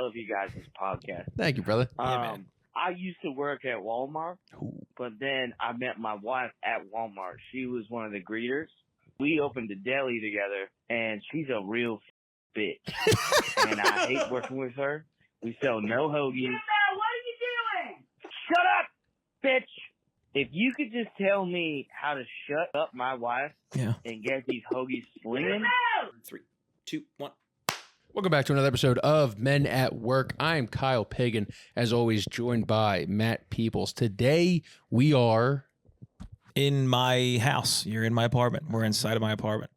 love you guys' podcast. Thank you, brother. I used to work at Walmart, but then I met my wife at Walmart. She was one of the greeters. We opened a deli together, and she's a real bitch. And I hate working with her. We sell no hoagies. What are you doing? Shut up, bitch! If you could just tell me how to shut up my wife and get these hoagies slinging. 3, 2, 1. Welcome back to another episode of Men at Work. I'm Kyle Pagan, as always, joined by Matt Peoples. Today, we are in my house. You're in my apartment. We're inside of my apartment.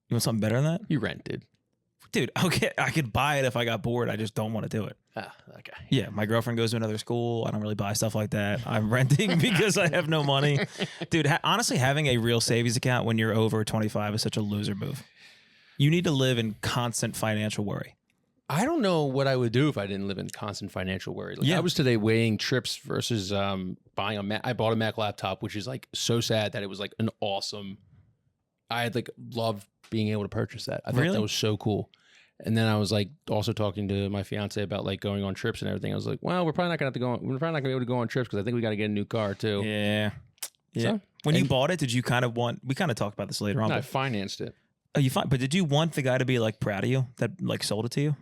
You want something better than that? You rented. Dude, okay, I could buy it if I got bored. I just don't want to do it. Ah, okay. Yeah, my girlfriend goes to another school. I don't really buy stuff like that. I'm renting because I have no money. Dude, honestly, having a real savings account when you're over 25 is such a loser move. You need to live in constant financial worry. I don't know what I would do if I didn't live in constant financial worry. Like, I was today weighing trips versus buying a Mac. I bought a Mac laptop, which is like so sad that it was like an awesome. I had like loved being able to purchase that. I thought that was so cool. And then I was like also talking to my fiance about like going on trips and everything. I was like, well, we're probably not gonna have to go. We're probably not gonna be able to go on trips because I think we got to get a new car too. Yeah. So, when you bought it, did you kind of want? We kind of talked about this later on. No, I financed it. Oh, but did you want the guy to be like proud of you that like sold it to you?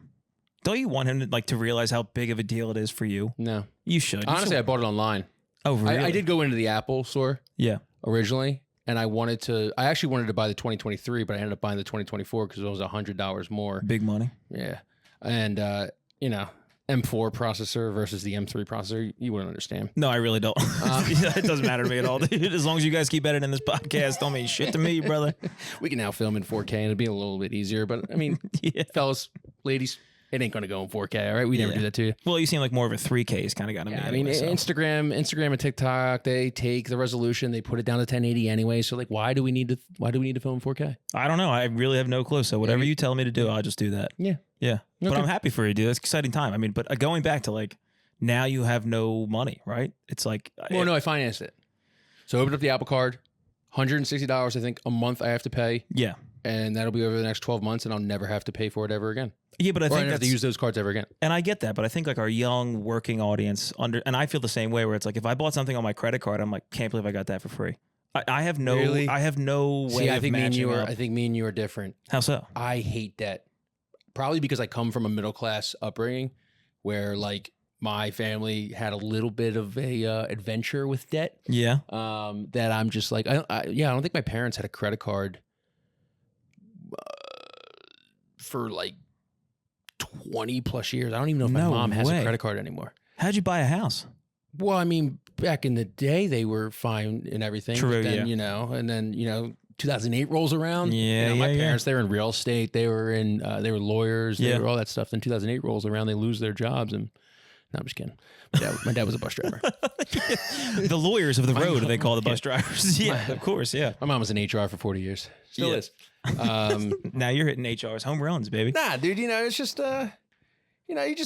Don't you want him to like to realize how big of a deal it is for you? No, you should. Honestly, I bought it online. Oh, really? I did go into the Apple store. Yeah. Originally. And I actually wanted to buy the 2023, but I ended up buying the 2024 because it was $100 more. Big money. Yeah. And, M4 processor versus the M3 processor, you wouldn't understand. No, I really don't. It doesn't matter to me at all, dude. As long as you guys keep editing this podcast, don't mean shit to me, brother. We can now film in 4K and it'll be a little bit easier. But, I mean, fellas, ladies, it ain't going to go in 4K, all right? We never do that to you. Well, you seem like more of a 3K is kind of got to me. I mean, Instagram and TikTok, they take the resolution, they put it down to 1080 anyway. So, like, why do we need to film in 4K? I don't know. I really have no clue. So whatever you tell me to do, I'll just do that. Yeah. Yeah. Okay. But I'm happy for you, dude. It's an exciting time. I mean, but going back to like, now you have no money, right? It's like... Well, no, I financed it. So I opened up the Apple Card, $160, I think, a month I have to pay. Yeah. And that'll be over the next 12 months, and I'll never have to pay for it ever again. Yeah, but I think have to use those cards ever again. And I get that, but I think like our young working audience and I feel the same way where it's like if I bought something on my credit card, I'm like, can't believe I got that for free. I have no way of matching up. I think me and you are different. How so? I hate debt. Probably because I come from a middle class upbringing where like my family had a little bit of a adventure with debt. Yeah. That I'm just like, I don't think my parents had a credit card for like 20 plus years. I don't even know if my mom has a credit card anymore. How'd you buy a house? Well, I mean, back in the day, they were fine and everything. True, but then, and then 2008 rolls around. Yeah, my parents, they were in real estate. They were they were lawyers. They were all that stuff. Then 2008 rolls around, they lose their jobs. And no, I'm just kidding. My dad was a bus driver. The lawyers of the road, they call the bus drivers. Yeah, of course. Yeah. My mom was in HR for 40 years. Still is. Now you're hitting HR's home runs, baby. Nah, dude, it's just,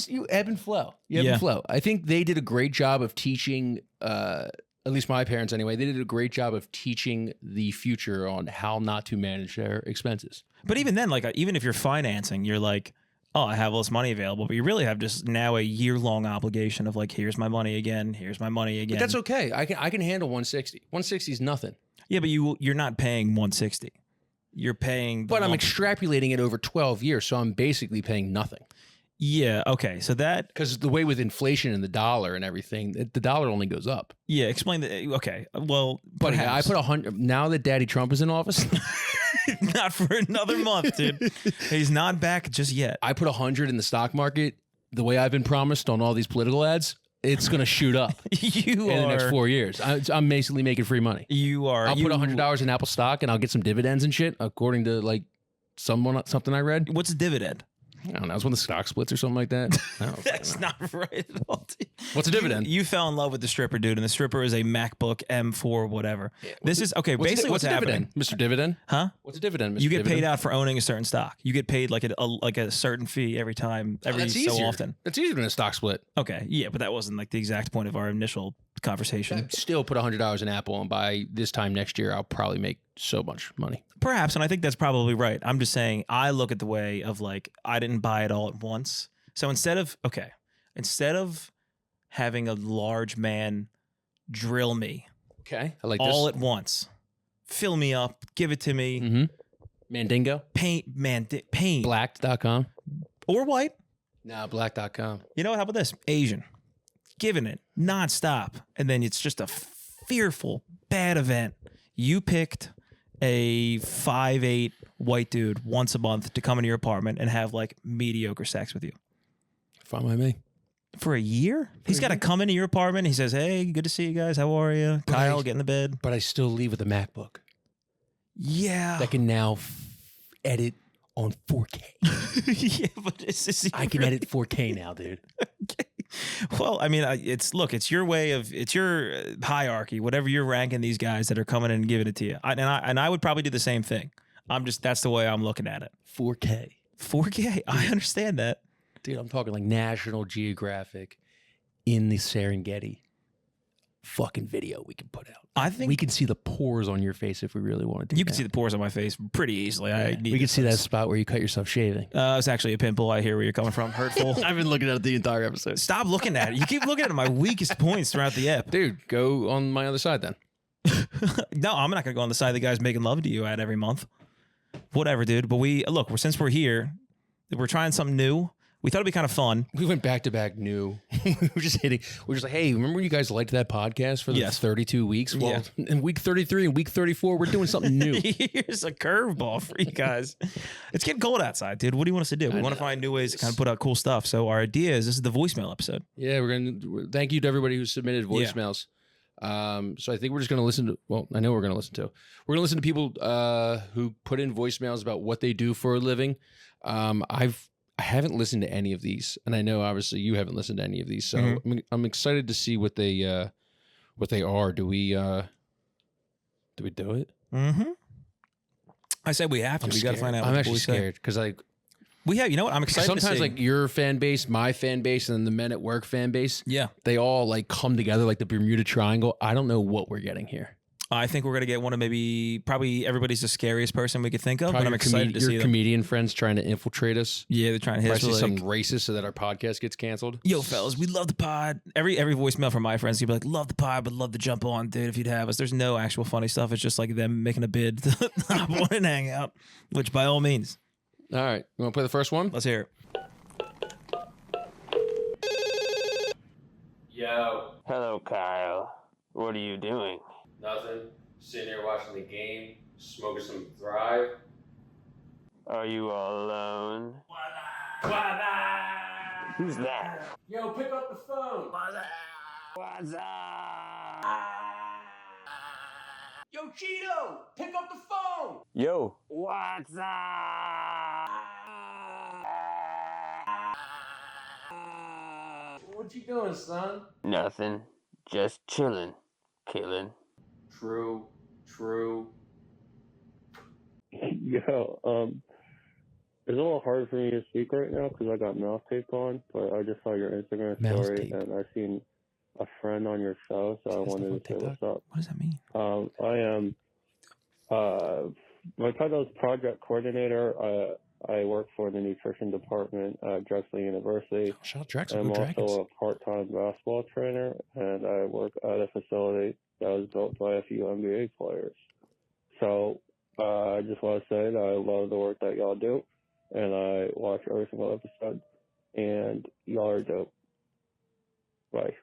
you ebb and flow. You ebb and flow. I think they did a great job of teaching, at least my parents anyway, they did a great job of teaching the future on how not to manage their expenses. But even then, like, even if you're financing, you're like, oh, I have all this money available, but you really have just now a year-long obligation of like, here's my money again, here's my money again. But that's okay. I can handle 160. 160 is nothing. Yeah, but you're not paying 160. You're paying... But I'm extrapolating it over 12 years, so I'm basically paying nothing. Yeah, okay. So that... Because the way with inflation and the dollar and everything, the dollar only goes up. Yeah, explain that. Okay, well... But hey, I put 100... Now that Daddy Trump is in office... Not for another month, dude. He's not back just yet. I put 100 in the stock market, the way I've been promised on all these political ads, it's going to shoot up in the next 4 years. I'm basically making free money. I'll put $100 in Apple stock and I'll get some dividends and shit, according to like something I read. What's a dividend? I don't know. It's when the stock splits or something like that. That's not right at all. Dude. What's a dividend? You fell in love with the stripper, dude, and the stripper is a MacBook M4, whatever. Yeah, this is okay. Basically, what's happening, Mr. Dividend? Huh? What's a dividend, Mr. You get Dividend? paid out for owning a certain stock. You get paid like a certain fee every time, so often. That's easier than a stock split. Okay, yeah, but that wasn't like the exact point of our initial conversation. I'd still put $100 in Apple, and by this time next year, I'll probably make so much money. Perhaps, and I think that's probably right. I'm just saying, I look at the way of like, I didn't buy it all at once. So instead of having a large man drill me Okay. I like all this. at once, fill me up, give it to me, Mm-hmm. Mandingo. paint. Blacked.com. Or white. No, black.com. You know what? How about this? Asian. Giving it nonstop. And then it's just a fearful, bad event. You picked a 5'8" white dude once a month to come into your apartment and have like mediocre sex with you. Fine by me. For a year? He's got to come into your apartment. He says, hey, good to see you guys. How are you? Kyle, get in the bed. But I still leave with a MacBook Yeah. that can now edit on 4K. Yeah, but I can edit 4K now, dude. Well, I mean, it's your way of, it's your hierarchy, whatever you're ranking these guys that are coming in and giving it to you. And I would probably do the same thing. That's the way I'm looking at it. 4K. 4K. I understand that. Dude, I'm talking like National Geographic in the Serengeti fucking video we can put out. I think we can see the pores on your face if we really wanted to. You can see the pores on my face pretty easily. Yeah. We can see that spot where you cut yourself shaving. It's actually a pimple. I hear where you're coming from. Hurtful. I've been looking at it the entire episode. Stop looking at it. You keep looking at my weakest points throughout the ep. Dude, go on my other side then. No, I'm not going to go on the side of the guys making love to you at every month. Whatever, dude. But since we're here, we're trying something new. We thought it'd be kind of fun. We went back to back new. We're just like, hey, remember when you guys liked that podcast for the 32 weeks? Well, in week 33 and week 34, we're doing something new. Here's a curveball for you guys. It's getting cold outside, dude. What do you want us to do? We want to find new ways to kind of put out cool stuff. So our idea is this is the voicemail episode. Yeah, thank you to everybody who submitted voicemails. Yeah. So I think we're just going to listen to, I know we're going to listen to people who put in voicemails about what they do for a living. I haven't listened to any of these, and I know obviously you haven't listened to any of these, so I'm excited to see what they are. Do we do it? Mm-hmm. I said we have to. We got to find out. I'm actually scared because we have. You know what? I'm excited. Sometimes to see. like your fan base, my fan base, and then the Men at Work fan base. Yeah, they all like come together like the Bermuda Triangle. I don't know what we're getting here. I think we're going to get one of probably everybody's the scariest person we could think of, but I'm excited to see your comedian friends trying to infiltrate us. Yeah, they're trying to hit us with something racist so that our podcast gets canceled. Yo, fellas, we love the pod. Every voicemail from my friends, you'd be like, love the pod, but love to jump on, dude, if you'd have us. There's no actual funny stuff. It's just like them making a bid to hop on and hang out, which by all means. All right. You want to play the first one? Let's hear it. Yo. Hello, Kyle. What are you doing? Nothing. Sitting here watching the game, smoking some Thrive. Are you all alone? Who's that? Yo, pick up the phone. What's up? Yo, Cheeto, pick up the phone. Yo. What's up? What you doing, son? Nothing. Just chilling. Killing. True. Yo, it's a little hard for me to speak right now because I got mouth tape on, but I just saw your Instagram story and I seen a friend on your show, so I wanted to say what's up. What does that mean? I am, my title is project coordinator. I work for the nutrition department at Drexel University. Shout out Drexel. I'm also a part-time basketball trainer, and I work at a facility that was built by a few NBA players. So I just want to say that I love the work that y'all do, and I watch every single episode, and y'all are dope. Bye.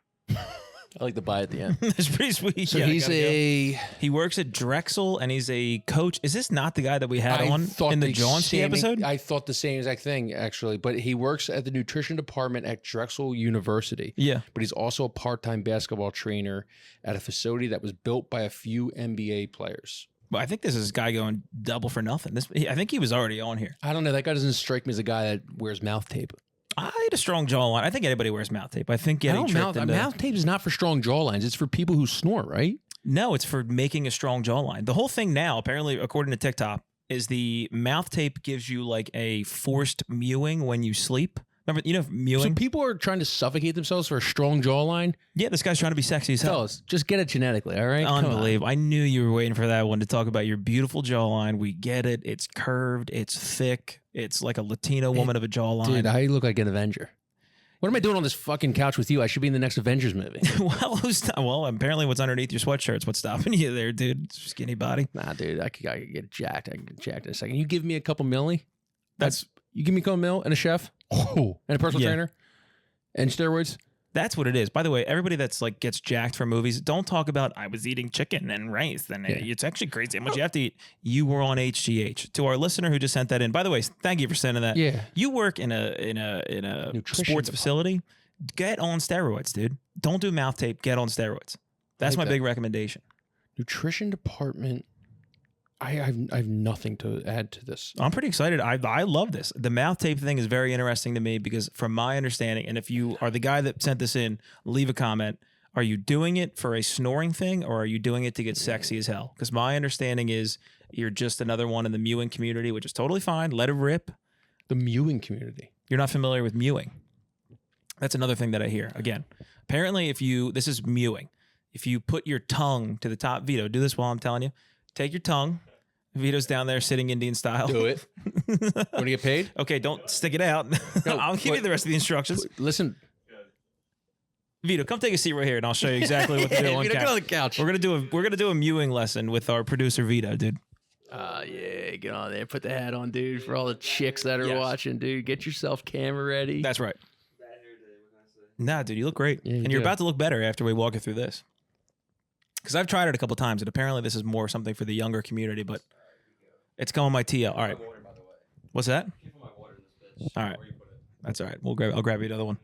I like the bye at the end. It's pretty sweet. So he works at Drexel and he's a coach. Is this not the guy that we had on in the Johnston episode? I thought the same exact thing, actually. But he works at the nutrition department at Drexel University. Yeah. But he's also a part-time basketball trainer at a facility that was built by a few NBA players. But I think this is a guy going double for nothing. I think he was already on here. I don't know. That guy doesn't strike me as a guy that wears mouth tape. I had a strong jawline. I think anybody wears mouth tape. I think getting mouth tape is not for strong jawlines. It's for people who snort, right? No, it's for making a strong jawline. The whole thing now, apparently, according to TikTok, is the mouth tape gives you like a forced mewing when you sleep. Remember, mewing? So people are trying to suffocate themselves for a strong jawline? Yeah, this guy's trying to be sexy as hell. Fellas, just get it genetically, all right? Unbelievable. I knew you were waiting for that one to talk about your beautiful jawline. We get it. It's curved. It's thick. It's like a Latino woman of a jawline. Dude, I look like an Avenger. What am I doing on this fucking couch with you? I should be in the next Avengers movie. well, apparently what's underneath your sweatshirt's what's stopping you there, dude. Skinny body. Nah, dude, I could get jacked. I can get jacked in a second. You give me a couple milli. That's you give me a couple mil and a chef and a personal trainer and steroids. That's what it is. By the way, everybody that's like gets jacked for movies, don't talk about I was eating chicken and rice. And it's actually crazy how much you have to eat. You were on HGH. To our listener who just sent that in. By the way, thank you for sending that. Yeah. You work in a sports facility. Get on steroids, dude. Don't do mouth tape. Get on steroids. That's my big recommendation. Nutrition department. I have nothing to add to this. I'm pretty excited. I love this. The mouth tape thing is very interesting to me because from my understanding, and if you are the guy that sent this in, leave a comment. Are you doing it for a snoring thing or are you doing it to get sexy as hell? Because my understanding is you're just another one in the mewing community, which is totally fine. Let it rip. The mewing community. You're not familiar with mewing. That's another thing that I hear. Again, apparently this is mewing. If you put your tongue to the top, Vito, do this while I'm telling you. Take your tongue. Vito's down there sitting Indian style. Do it. Want to get paid? Okay, don't stick it out. No, I'll give you the rest of the instructions. Listen. Vito, come take a seat right here, and I'll show you exactly what to do on Vito, couch. get on the couch. We're gonna do a mewing lesson with our producer Vito, dude. Yeah, get on there. Put the hat on, dude, for all the chicks that are watching, dude. Get yourself camera ready. That's right. Nah, dude, you look great. Yeah, and you're about to look better after we walk you through this. Because I've tried it a couple times, and apparently this is more something for the younger community, but it's coming my TL. All right. What's that? All right. That's all right. I'll grab you another one.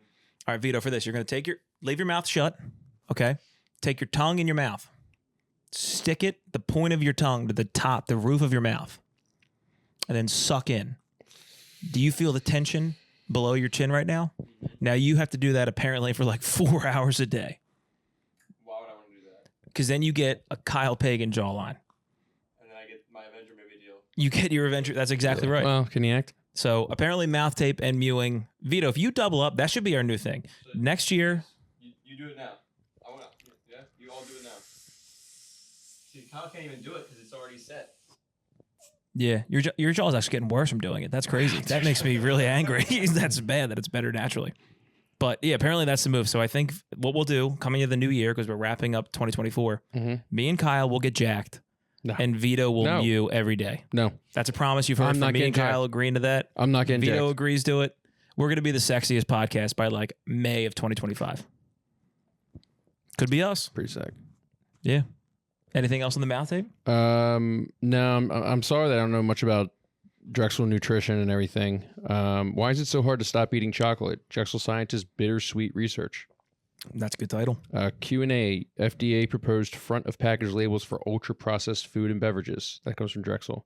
All right, Vito, for this, you're going to leave your mouth shut, okay? Take your tongue in your mouth. Stick the point of your tongue to the top, the roof of your mouth, and then suck in. Do you feel the tension below your chin right now? Now, you have to do that apparently for like 4 hours a day. Why would I want to do that? Because then you get a Kyle Pagan jawline. And then I get my Avenger movie deal. You get your Avenger. That's exactly right. Well, can you act? So apparently mouth tape and mewing. Vito, if you double up, that should be our new thing. Next year. You do it now. I want to. Yeah, you all do it now. See, Kyle can't even do it because it's already set. Yeah, your jaw's actually getting worse from doing it. That's crazy. That makes me really angry. That's bad that it's better naturally. But yeah, apparently that's the move. So I think what we'll do coming into the new year, because we're wrapping up 2024, me and Kyle will get jacked. No. And Vito will mew every day. No. That's a promise you've heard from me and Kyle agreeing to that. I'm not getting Vito jacked. agrees to it. We're going to be the sexiest podcast by like May of 2025. Could be us. Pretty sick. Yeah. Anything else on the mouth tape? No, I'm sorry that I don't know much about Drexel nutrition and everything. Why is it so hard to stop eating chocolate? Drexel scientists' bittersweet research. That's a good title. Q&A, FDA proposed front of package labels for ultra processed food and beverages. That comes from Drexel.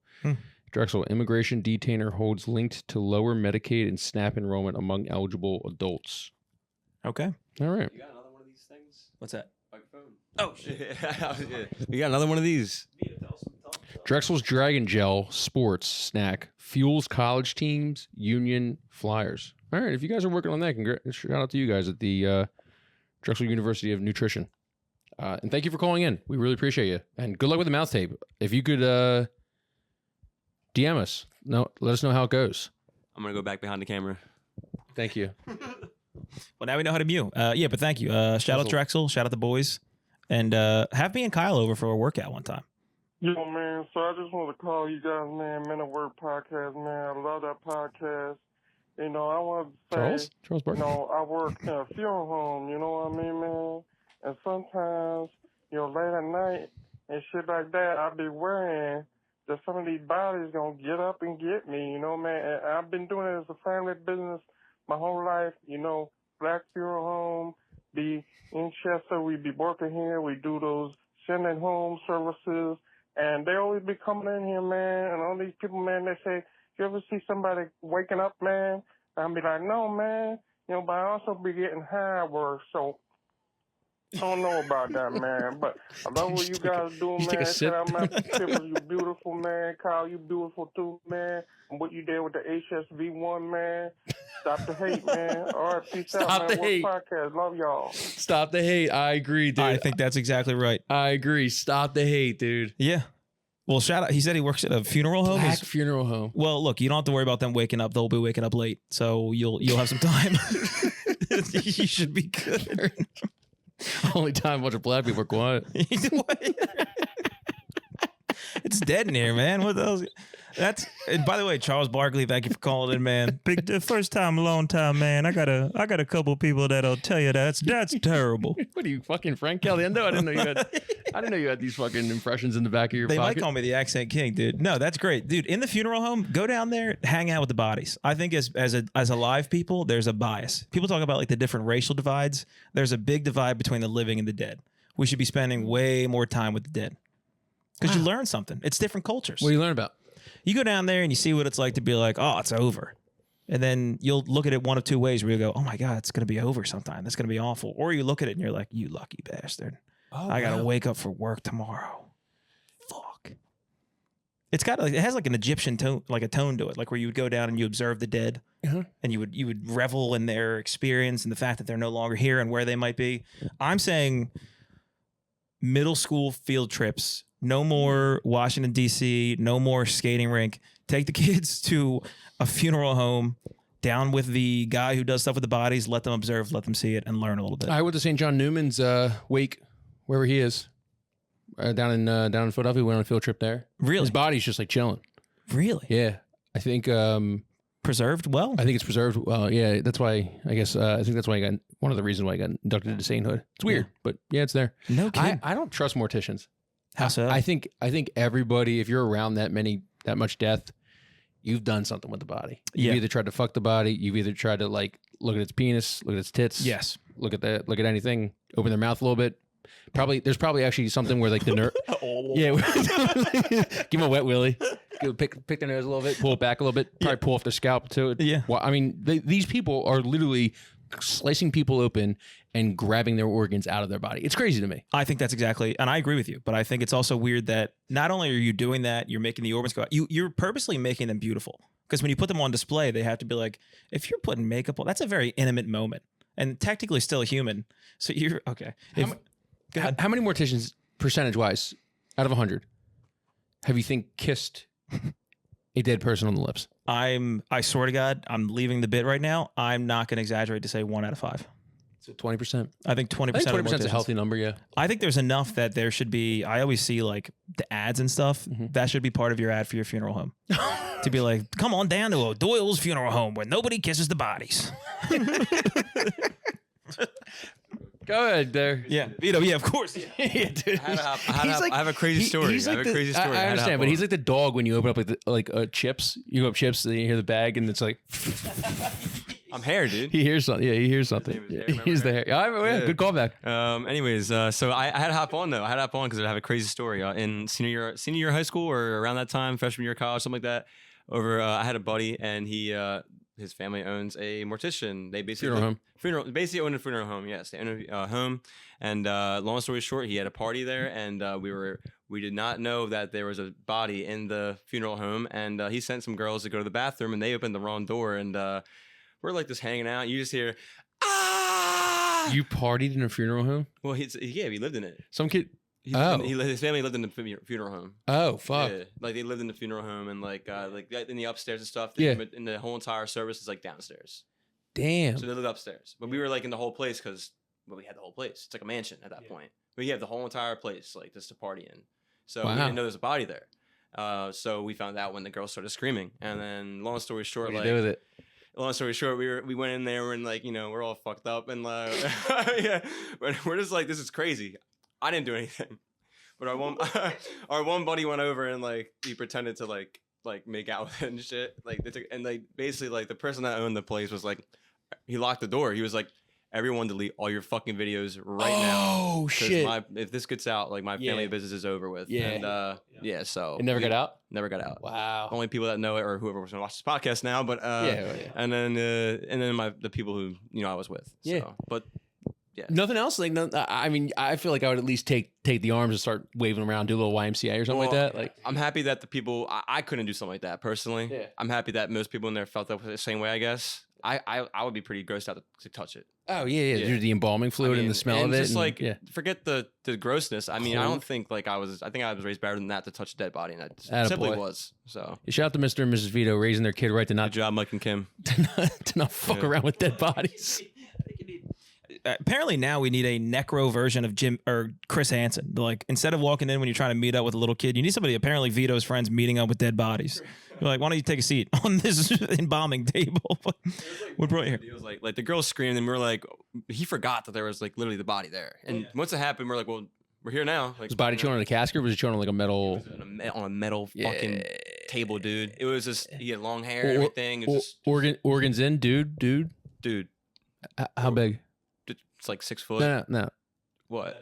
Drexel, immigration detainer holds linked to lower Medicaid and SNAP enrollment among eligible adults. Okay. All right. You got another one of these things? What's that? Microphone. Oh, shit. We got another one of these. Drexel's Dragon Gel Sports Snack fuels college teams, union flyers. All right. If you guys are working on that, shout out to you guys at the Drexel University of Nutrition. And thank you for calling in. We really appreciate you. And good luck with the mouth tape. If you could DM us. Let us know how it goes. I'm going to go back behind the camera. Thank you. Well, now we know how to mew. Yeah, but thank you. Shout out Drexel. Shout out the boys. And have me and Kyle over for a workout one time. Yo, man, so I just want to call you guys, man, Men at Work podcast, man. I love that podcast. You know, I want to say, Charles Barkley. you know, I work in a funeral home, you know what I mean, man? And sometimes, you know, late at night and shit like that, I be worrying that some of these bodies going to get up and get me, you know, man? And I've been doing it as a family business my whole life, you know, Black Funeral Home, be in Chester, we be working here, we do those sending home services, and they always be coming in here, man, and all these people, man, they say, you ever see somebody waking up, man? I'll be like, no, man, you know, but I also be getting high work, so I don't know about that, man, but I love what you guys do, man. Shout out my people, you beautiful, man. Kyle, you beautiful too, man. And what you did with the HSV1, man. Stop the hate, man. All right, peace out, man. Stop the hate. Podcast. Love y'all. Stop the hate. I agree, dude. I think that's exactly right. I agree. Stop the hate, dude. Yeah. Well, shout out. He said he works at a funeral home. Black funeral home. Well, look, you don't have to worry about them waking up. They'll be waking up late, so you'll have some time. You should be good. Only time a bunch of black people are quiet. It's dead in here, man. What the hell? And by the way, Charles Barkley, thank you for calling in, man. The first time, long time, man. I got a couple people that'll tell you that's terrible. What are you, fucking Frank Caliendo? I didn't know you had these fucking impressions in the back of your They pocket. might call me the accent king, dude. No, that's great, dude. In the funeral home, go down there, hang out with the bodies. I think as alive people, there's a bias. People talk about like the different racial divides. There's a big divide between the living and the dead. We should be spending way more time with the dead because you learn something. It's different cultures. What do you learn about? You go down there and you see what it's like to be like, oh, it's over. And then you'll look at it one of two ways where you go, oh my God, it's going to be over sometime. That's going to be awful. Or you look at it and you're like, you lucky bastard. Oh, I got to wake up for work tomorrow. Fuck. It has like an Egyptian tone, like a tone to it, like where you would go down and you observe the dead and you would revel in their experience and the fact that they're no longer here and where they might be. I'm saying middle school field trips. No more Washington, D.C., no more skating rink. Take the kids to a funeral home, down with the guy who does stuff with the bodies, let them observe, let them see it, and learn a little bit. I went to St. John Newman's wake, wherever he is, down in Philadelphia. We went on a field trip there. Really? His body's just like chilling. Really? Yeah. I think... preserved well? I think it's preserved well. Yeah, that's why, I guess, I think that's why I got... One of the reasons why I got inducted into sainthood. It's weird, but yeah, it's there. No kidding. I don't trust morticians. How so? I think everybody, if you're around that much death, you've done something with the body. You've either tried to fuck the body, you've either tried to like look at its penis, look at its tits. Yes. Look at anything, open their mouth a little bit. There's probably actually something where like the nerve. Yeah. Give them a wet willy. Pick their nose a little bit, pull it back a little bit, probably pull off their scalp too. Yeah. Well, I mean, these people are literally slicing people open and grabbing their organs out of their body. It's crazy to me. I think that's exactly, and I agree with you, but I think it's also weird that not only are you doing that, you're making the organs go out, you're purposely making them beautiful. Because when you put them on display, they have to be like, if you're putting makeup on, that's a very intimate moment. And technically still human. So you're, okay. How many morticians, percentage-wise, out of 100, have you think kissed a dead person on the lips? I swear to God, I'm leaving the bit right now. I'm not going to exaggerate to say 1 out of 5. So 20%. I think 20%. I think 20% is a healthy number, yeah. I think there's enough that there should be. I always see like the ads and stuff. Mm-hmm. That should be part of your ad for your funeral home. To be like, come on down to Doyle's funeral home where nobody kisses the bodies. Go ahead there. Yeah. Vito, yeah, of course. Yeah, dude. I have a crazy story. I understand, but he's like the dog when you open up chips. You go up chips and you hear the bag and it's like... I'm hair, dude. He hears something. Yeah, he hears something. He's the hair. Yeah, good callback. Anyways, so I had to hop on though. I had to hop on because I have a crazy story. In senior year of high school or around that time, freshman year of college, something like that. I had a buddy and his family owns a mortician. They basically basically own a funeral home. Yes, they own a home. And long story short, he had a party there, and we did not know that there was a body in the funeral home. And he sent some girls to go to the bathroom, and they opened the wrong door. And we're like just hanging out. You just hear, ah! You partied in a funeral home? Well, he lived in it. Some kid. His family lived in the funeral home. Oh, fuck. Yeah, like they lived in the funeral home and like in the upstairs and stuff. Yeah. In the whole entire service is like downstairs. Damn. So they lived upstairs, but we were like in the whole place because we had the whole place. It's like a mansion at that point. We have the whole entire place like just to party in. So we didn't know there was a body there. So we found out when the girls started screaming, and then long story short, what did you do with it? Long story short, we went in there and like we're all fucked up and yeah, but we're just like this is crazy. I didn't do anything, but our one buddy went over and like he pretended to like make out with it and shit. Like basically like the person that owned the place was like he locked the door. He was like, everyone delete all your fucking videos right now. Oh shit! If this gets out, like my family business is over with. Yeah. And so it never got out. Never got out. Wow. Only people that know it or whoever was gonna watch this podcast now. But and then the people who I was with. So. Yeah. But yeah. Nothing else. Like I mean, I feel like I would at least take the arms and start waving around, do a little YMCA or something like that. Like I'm happy that the people I couldn't do something like that personally. Yeah. I'm happy that most people in there felt that the same way. I guess. I would be pretty grossed out to touch it. Oh yeah. There's the embalming fluid and the smell of it. Just and, like forget the grossness. I mean, I Cold. don't think like I think I was raised better than that to touch a dead body, and I Attaboy. simply was. So Shout out to Mr. and Mrs. Vito raising their kid right to good not job, Mike and Kim. to not fuck Yeah. around with dead bodies. Apparently now we need a necro version of Jim or Chris Hansen. Like instead of walking in when you're trying to meet up with a little kid, you need somebody. Apparently Vito's friends meeting up with dead bodies. You're like, why don't you take a seat on this embalming table? What brought you here? It was like the girl screamed, and we were like, he forgot that there was like literally the body there. And once it happened, we're like, well, we're here now. Like, Was body chilling on a casket or was he chilling on like a metal? on a metal fucking table, dude. It was just he had long hair, and Or- everything. It was just Organs in, dude. dude. How big? It's like 6 foot. No. What?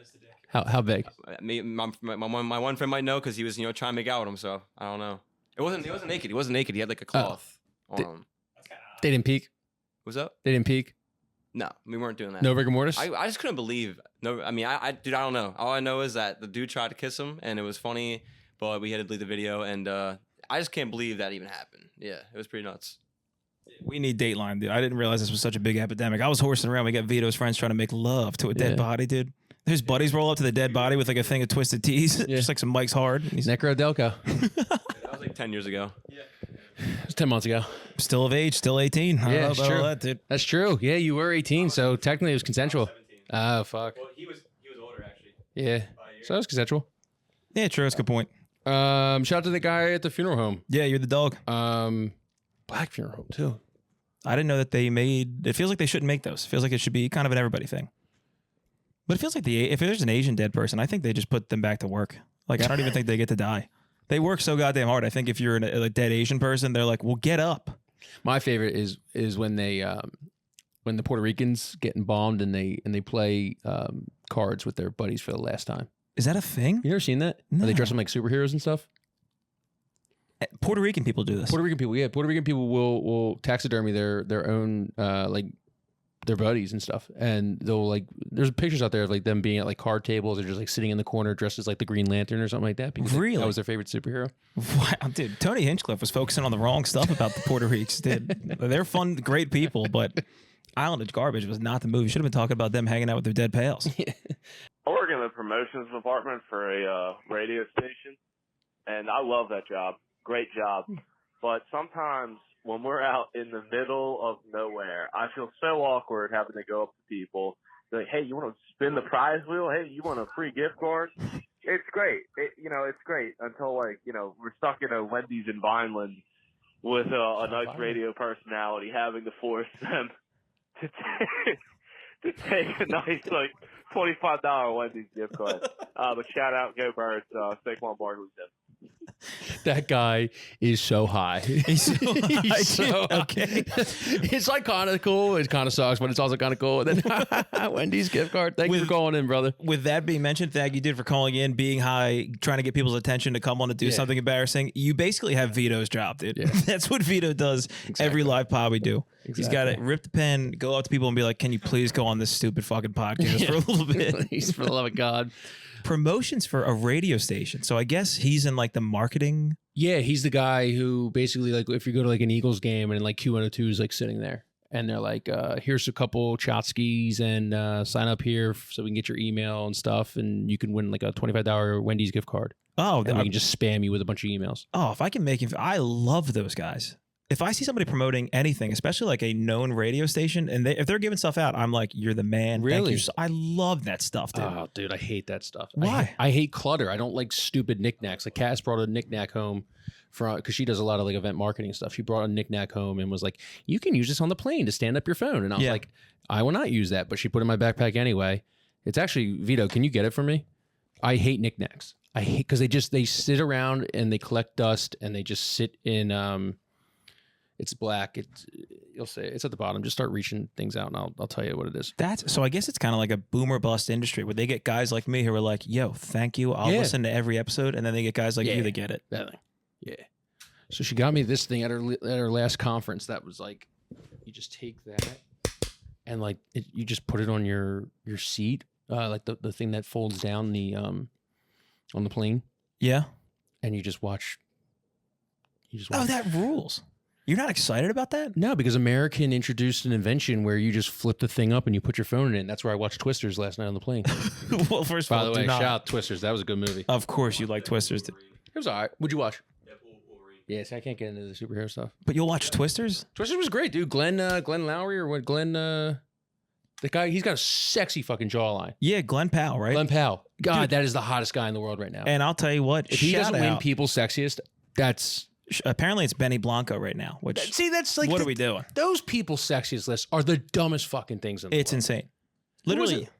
How big? My one friend might know because he was trying to make out with him. So I don't know. He wasn't naked. He wasn't naked. He had like a cloth on him. They didn't peek. What's up? They didn't peek. No, we weren't doing that. No rigor mortis. I just couldn't believe. No, I mean, dude, I don't know. All I know is that the dude tried to kiss him, and it was funny, but we had to delete the video, and I just can't believe that even happened. Yeah, it was pretty nuts. We need Dateline, dude. I didn't realize this was such a big epidemic. I was horsing around. We got Vito's friends trying to make love to a dead body, dude. His buddies roll up to the dead body with like a thing of Twisted Teas, just like some Mike's Hard. And he's Necro Delco. That was like 10 years ago. It was 10 months ago. still of age, still 18. I don't know it's about true. all that, dude. That's true. Yeah, you were 18, so technically it was consensual. Oh, fuck. Well, he was older actually. Yeah. So it was consensual. Yeah, true. That's a good point. Shout out to the guy at the funeral home. Yeah, you're the dog. Black funeral home, too. I didn't know that they made. It feels like they shouldn't make those. It feels like it should be kind of an everybody thing. But it feels like if there's an Asian dead person, I think they just put them back to work. Like I don't even think they get to die. They work so goddamn hard. I think if you're a dead Asian person, they're like, "Well, get up." My favorite is when they when the Puerto Ricans get embalmed and they play cards with their buddies for the last time. Is that a thing? You never seen that? No. Where they dress them like superheroes and stuff. Puerto Rican people do this. Puerto Rican people, yeah. Puerto Rican people will taxidermy their own like their buddies and stuff, and they'll like. There's pictures out there of like them being at like card tables or just like sitting in the corner dressed as like the Green Lantern or something like that. Because Really? that was their favorite superhero. Wow, dude, Tony Hinchcliffe was focusing on the wrong stuff about the Puerto Ricans. Dude, they're fun, great people, but Island of Garbage was not the movie. Should have been talking about them hanging out with their dead pals. I work in the promotions department for a radio station, and I love that job. Great job. But sometimes when we're out in the middle of nowhere, I feel so awkward having to go up to people. Like, hey, you want to spin the prize wheel? Hey, you want a free gift card? It's great. It's great until, like, we're stuck in a Wendy's in Vineland with a nice radio personality having to force them to take a nice, like, $25 Wendy's gift card. But shout out, go Birds, Saquon Barkley. That guy is so high. He's so Okay. It's like kind of cool. It kind of sucks, but it's also kind of cool. And then Wendy's gift card. Thank you for calling in, brother. With that being mentioned, thank you, dude, for calling in, being high, trying to get people's attention to come on to do something embarrassing. You basically have Vito's job, dude. Yeah. That's what Vito does every live pod we do. He's got to rip the pen, go out to people and be like, can you please go on this stupid fucking podcast for a little bit? Please, for the love of God. Promotions for a radio station. So I guess he's in like the marketing. Yeah, he's the guy who basically, like, if you go to like an Eagles game and like Q102 is like sitting there and they're like, here's a couple Chotskis and sign up here so we can get your email and stuff and you can win like a $25 Wendy's gift card. Oh, and we can just spam you with a bunch of emails. Oh, if I can make him, I love those guys. If I see somebody promoting anything, especially like a known radio station, and if they're giving stuff out, I'm like, you're the man. Really? Thank you. I love that stuff, dude. Oh, dude, I hate that stuff. Why? I hate clutter. I don't like stupid knickknacks. Like Cass brought a knickknack home because she does a lot of like event marketing stuff. She brought a knickknack home and was like, you can use this on the plane to stand up your phone. And I was like, I will not use that. But she put it in my backpack anyway. It's actually, Vito, can you get it for me? I hate knickknacks. I hate because they sit around and they collect dust and they just sit in it's black. You'll say it's at the bottom. Just start reaching things out, and I'll tell you what it is. So I guess it's kind of like a boomer bust industry where they get guys like me who are like, "Yo, thank you. I'll listen to every episode," and then they get guys like you that get it. That thing. Yeah. So she got me this thing at her last conference. That was like, you just take that and like you just put it on your seat, like the thing that folds down the on the plane. Yeah. And you just watch. Oh, that rules. You're not excited about that? No, because American introduced an invention where you just flip the thing up and you put your phone in it. That's where I watched Twisters last night on the plane. Well, first of By all, the way, do not. shout out Twisters. That was a good movie. Of course you like Twisters. It was all right. What'd you watch? Yes, I can't get into the superhero stuff. But you'll watch Twisters? Twisters was great, dude. Glenn Lowry or what? The guy, he's got a sexy fucking jawline. Yeah, Glenn Powell, right? Glenn Powell. God, Dude. that is the hottest guy in the world right now. And I'll tell you what, If he shout doesn't win out. People's Sexiest, that's... Apparently it's Benny Blanco right now. Which See, that's like... what are we doing? Those People's Sexiest lists are the dumbest fucking things in the It's world. insane. Who was Literally. it?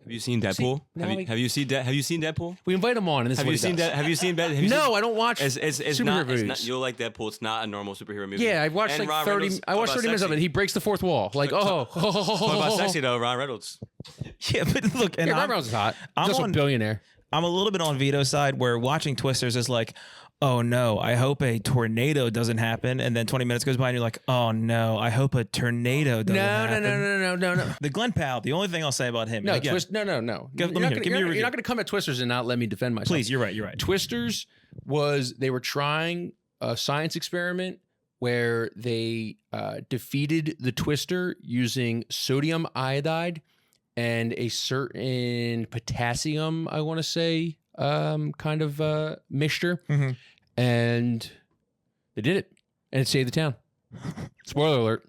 Have you seen Deadpool? Have you seen Deadpool? We invite him on, and this is Have what you he seen does. that? Have you seen that? No, I don't watch It's superhero not. movies. You'll like Deadpool. It's not a normal superhero movie. Yeah, I watched And like Ron 30. Reynolds- I watched about 30 minutes of sexy. it. He breaks the fourth wall. Like, Talk about sexy though, Ron Reynolds. Yeah, but look, and Yeah, Ryan I'm, Reynolds is hot. I'm He's also on- a billionaire. I'm a little bit on Vito's side where watching Twisters is like, oh no, I hope a tornado doesn't happen. And then 20 minutes goes by and you're like, oh no, I hope a tornado doesn't happen. No. The Glenn Powell, the only thing I'll say about him. No, again, No. Let me You're hear. not Give me your gonna- review. You're not going to come at Twisters and not let me defend myself. Please, you're right. Twisters they were trying a science experiment where they defeated the Twister using sodium iodide and a certain potassium, I want to say, kind of mixture. Mm-hmm. And they did it. And it saved the town. Spoiler alert.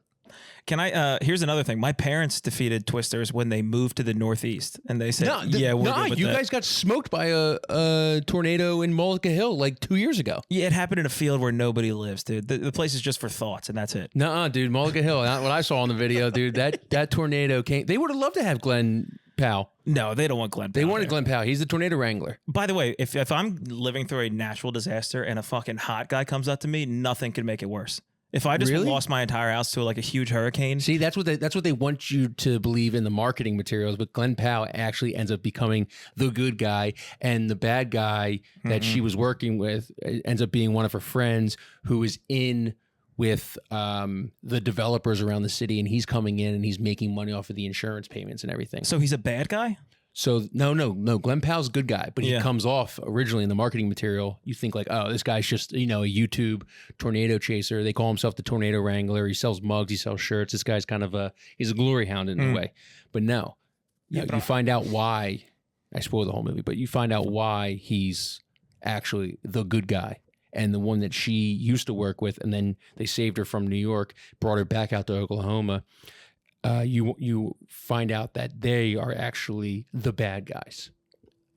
Can I? Here's another thing. My parents defeated Twisters when they moved to the Northeast, and they said, "Yeah, we're good with you that." guys got smoked by a tornado in Mullica Hill like 2 years ago. Yeah, it happened in a field where nobody lives, dude. The place is just for thoughts, and that's it. Nuh-uh, dude. Mullica Hill. Not what I saw on the video, dude. That tornado came. They would have loved to have Glenn Powell. No, they don't want Glenn Powell. They wanted there. Glenn Powell. He's the tornado wrangler. By the way, if I'm living through a natural disaster and a fucking hot guy comes up to me, nothing could make it worse. If I just Really? lost my entire house to like a huge hurricane, See, that's what they want you to believe in the marketing materials. But Glenn Powell actually ends up becoming the good guy, and the bad guy that she was working with ends up being one of her friends who is in with the developers around the city, and he's coming in and he's making money off of the insurance payments and everything. so he's a bad guy. So no, Glenn Powell's a good guy, but he Yeah. comes off originally in the marketing material. You think like, oh, this guy's just, a YouTube tornado chaser. They call himself the tornado wrangler. He sells mugs, he sells shirts. This guy's kind of he's a glory hound in a way. But no, you find out why. I spoiled the whole movie, but you find out why he's actually the good guy and the one that she used to work with, and then they saved her from New York, brought her back out to Oklahoma. You find out that they are actually the bad guys.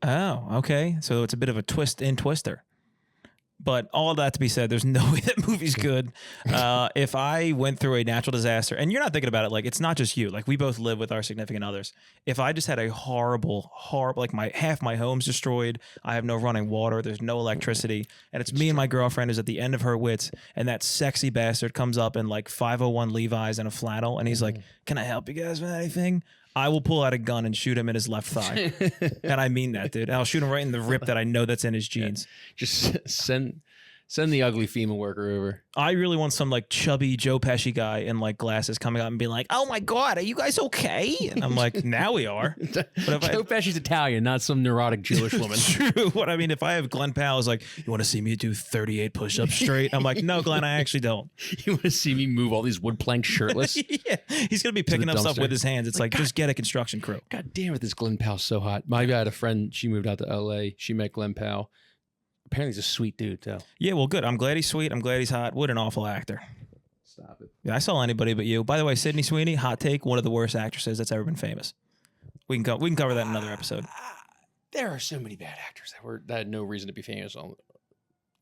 Oh, okay. So it's a bit of a twist in Twister. But all that to be said, there's no way that movie's good. If I went through a natural disaster, and you're not thinking about it, like it's not just you. Like we both live with our significant others. If I just had a horrible, like half my home's destroyed, I have no running water, there's no electricity, and it's me and my girlfriend who's at the end of her wits, and that sexy bastard comes up in like 501 Levi's and a flannel, and he's like, "Can I help you guys with anything?" I will pull out a gun and shoot him in his left thigh. And I mean that, dude. I'll shoot him right in the rip that I know that's in his jeans. Just send the ugly FEMA worker over. I really want some like chubby Joe Pesci guy in like glasses coming up and being like, "Oh my God, are you guys okay?" And I'm like, "Now we are." But if Joe Pesci's Italian, not some neurotic Jewish woman. True. What I mean, if I have Glenn Powell's like, "You want to see me do 38 push-ups straight?" I'm like, "No, Glenn, I actually don't." You want to see me move all these wood planks shirtless? Yeah, he's gonna be picking the up stuff dumpster. with his hands. It's like just get a construction crew. God damn it, this Glenn Powell's so hot. My guy had a friend, she moved out to LA. She met Glenn Powell. Apparently he's a sweet dude, too. Yeah, well, good. I'm glad he's sweet. I'm glad he's hot. What an awful actor. Stop it. Yeah, I saw anybody but you. By the way, Sydney Sweeney, hot take, one of the worst actresses that's ever been famous. We can cover that in another episode. There are so many bad actors that had no reason to be famous on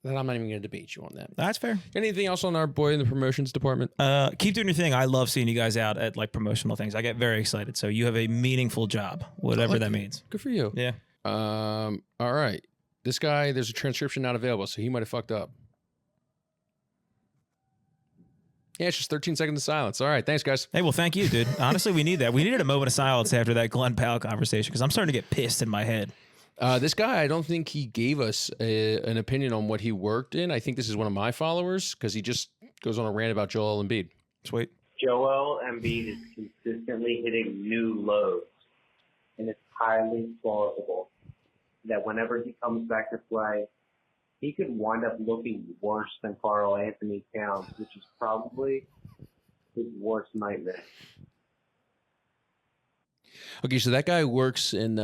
that I'm not even going to debate you on that. That's fair. Anything else on our boy in the promotions department? Keep doing your thing. I love seeing you guys out at like promotional things. I get very excited. So you have a meaningful job, whatever that means. Good for you. Yeah. All right. This guy, there's a transcription not available, so he might have fucked up. Yeah, it's just 13 seconds of silence. All right. Thanks, guys. Hey, well, thank you, dude. Honestly, we need that. We needed a moment of silence after that Glenn Powell conversation because I'm starting to get pissed in my head. This guy, I don't think he gave us an opinion on what he worked in. I think this is one of my followers because he just goes on a rant about Joel Embiid. Sweet. Joel Embiid is consistently hitting new lows, and it's highly plausible that whenever he comes back to play, he could wind up looking worse than Karl Anthony Towns, which is probably his worst nightmare. Okay, so that guy works in.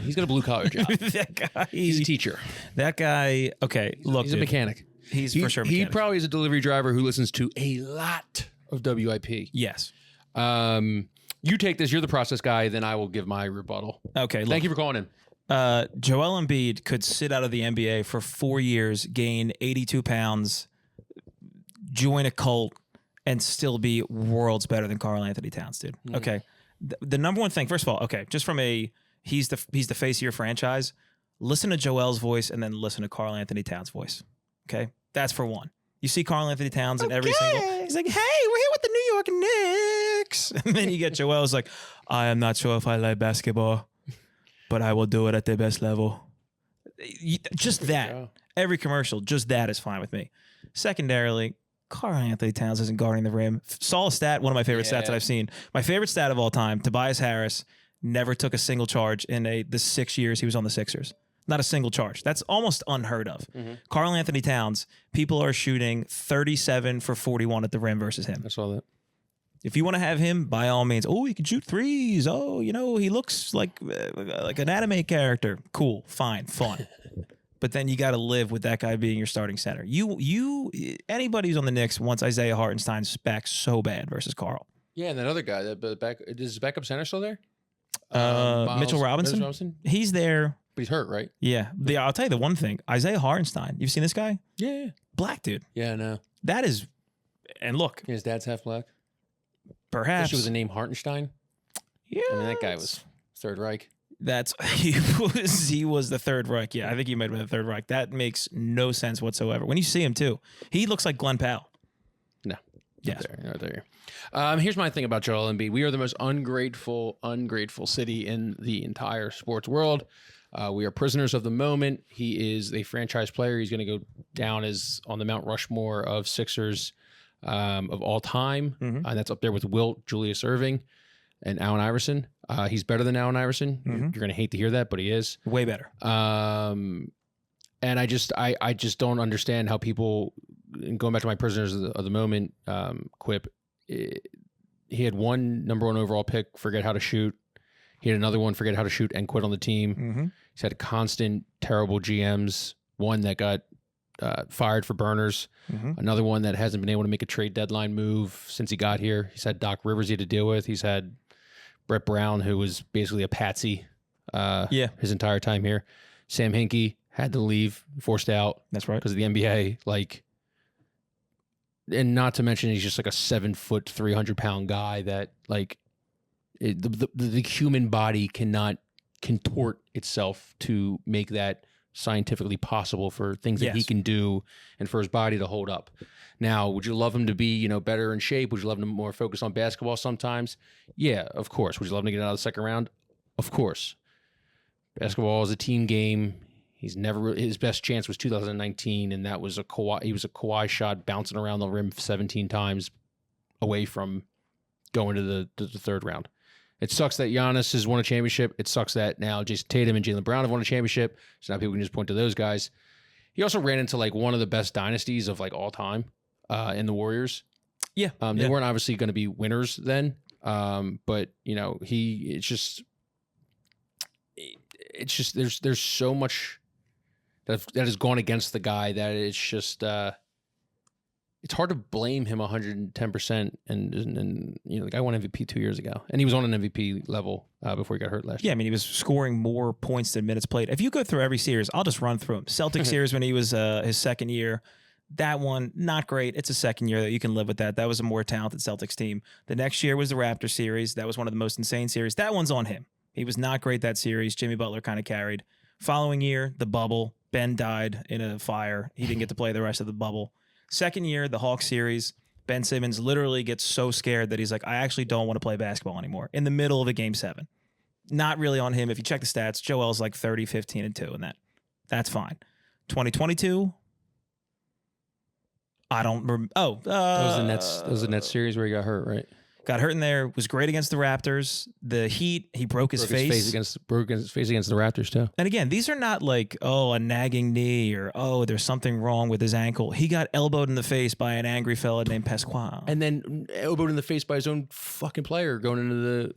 He's got a blue collar job. That guy, He's a teacher. That guy. Okay, look, He's a mechanic. He's for sure. A He mechanic. probably is a delivery driver who listens to a lot of WIP. Yes. You take this. You're the process guy. Then I will give my rebuttal. Okay. Thank you for calling in. Joel Embiid could sit out of the NBA for 4 years, gain 82 pounds, join a cult, and still be worlds better than Karl Anthony Towns, dude. Okay. The number one thing, first of all, okay, just from he's the face of your franchise. Listen to Joel's voice and then listen to Karl Anthony Towns' voice. Okay, that's for one. You see Karl Anthony Towns in every single. He's like, "Hey, we're here with the New York Knicks," and then you get Joel's like, "I am not sure if I like basketball, but I will do it at the best level." Just that, every commercial, just that is fine with me. Secondarily, Karl Anthony Towns isn't guarding the rim. Saw a stat, one of my favorite stats that I've seen. My favorite stat of all time, Tobias Harris never took a single charge in the 6 years he was on the Sixers. Not a single charge. That's almost unheard of. Karl Anthony Towns, people are shooting 37 for 41 at the rim versus him. I saw that. If you want to have him, by all means, oh, he can shoot threes. Oh, he looks like an anime character. Cool, fine, fun. But then you got to live with that guy being your starting center. Anybody who's on the Knicks wants Isaiah Hartenstein's back so bad versus Karl. Yeah, and that other guy, is his backup center still there? Mitchell Robinson. He's there. But he's hurt, right? Yeah. I'll tell you the one thing. Isaiah Hartenstein. You've seen this guy? Yeah. Black dude. Yeah, I know. That is, and look. His dad's half black. Perhaps. Especially with the name Hartenstein. Yeah. I mean, that guy was Third Reich. He was the Third Reich. Yeah, I think he might have been the Third Reich. That makes no sense whatsoever. When you see him too, he looks like Glenn Powell. No. Yes. Not there. Here's my thing about Joel Embiid. We are the most ungrateful city in the entire sports world. We are prisoners of the moment. He is a franchise player. He's going to go down as on the Mount Rushmore of Sixers of all time. And that's up there with Wilt, Julius Erving, and Allen Iverson. He's better than Allen Iverson. You're going to hate to hear that, but he is. Way better. And I just don't understand how people, going back to my prisoners of the moment quip, he had one number one overall pick, forget how to shoot. He had another one, forget how to shoot, and quit on the team. He's had constant, terrible GMs. One that got fired for burners. Another one that hasn't been able to make a trade deadline move since he got here. He's had Doc Rivers he had to deal with. He's had Brett Brown, who was basically a patsy his entire time here. Sam Hinkie had to leave, forced out. That's right. Because of the NBA. And not to mention he's just like a 7 foot, 300-pound guy that the human body cannot contort itself to make that scientifically possible for things that he can do and for his body to hold up. Now, would you love him to be, better in shape? Would you love him to more focus on basketball sometimes? Yeah, of course. Would you love him to get out of the second round? Of course. Basketball is a team game. He's never his best chance was 2019, and that was a Kawhi shot bouncing around the rim 17 times away from going to the third round. It sucks that Giannis has won a championship. It sucks that now Jason Tatum and Jaylen Brown have won a championship. So now people can just point to those guys. He also ran into one of the best dynasties of all time in the Warriors. Yeah. They weren't obviously going to be winners then. But it's just there's so much that has gone against the guy that it's just it's hard to blame him 110%. And the guy won MVP 2 years ago, and he was on an MVP level before he got hurt last year. Yeah, I mean, he was scoring more points than minutes played. If you go through every series, I'll just run through them. Celtics series when he was his second year, that one not great. It's a second year that you can live with that. That was a more talented Celtics team. The next year was the Raptors series. That was one of the most insane series. That one's on him. He was not great that series. Jimmy Butler kind of carried. Following year, the bubble. Ben died in a fire. He didn't get to play the rest of the bubble. Second year, the Hawks series, Ben Simmons literally gets so scared that he's like, I actually don't want to play basketball anymore in the middle of a game 7. Not really on him. If you check the stats, Joel's 30, 15, and 2 in that. That's fine. 2022, I don't remember. That was the Nets series where he got hurt, right? Got hurt in there. Was great against the Raptors. The Heat, he broke his face against the Raptors too. And again, these are not like, oh, a nagging knee or, oh, there's something wrong with his ankle. He got elbowed in the face by an angry fella named Pasquale. And then elbowed in the face by his own fucking player going into the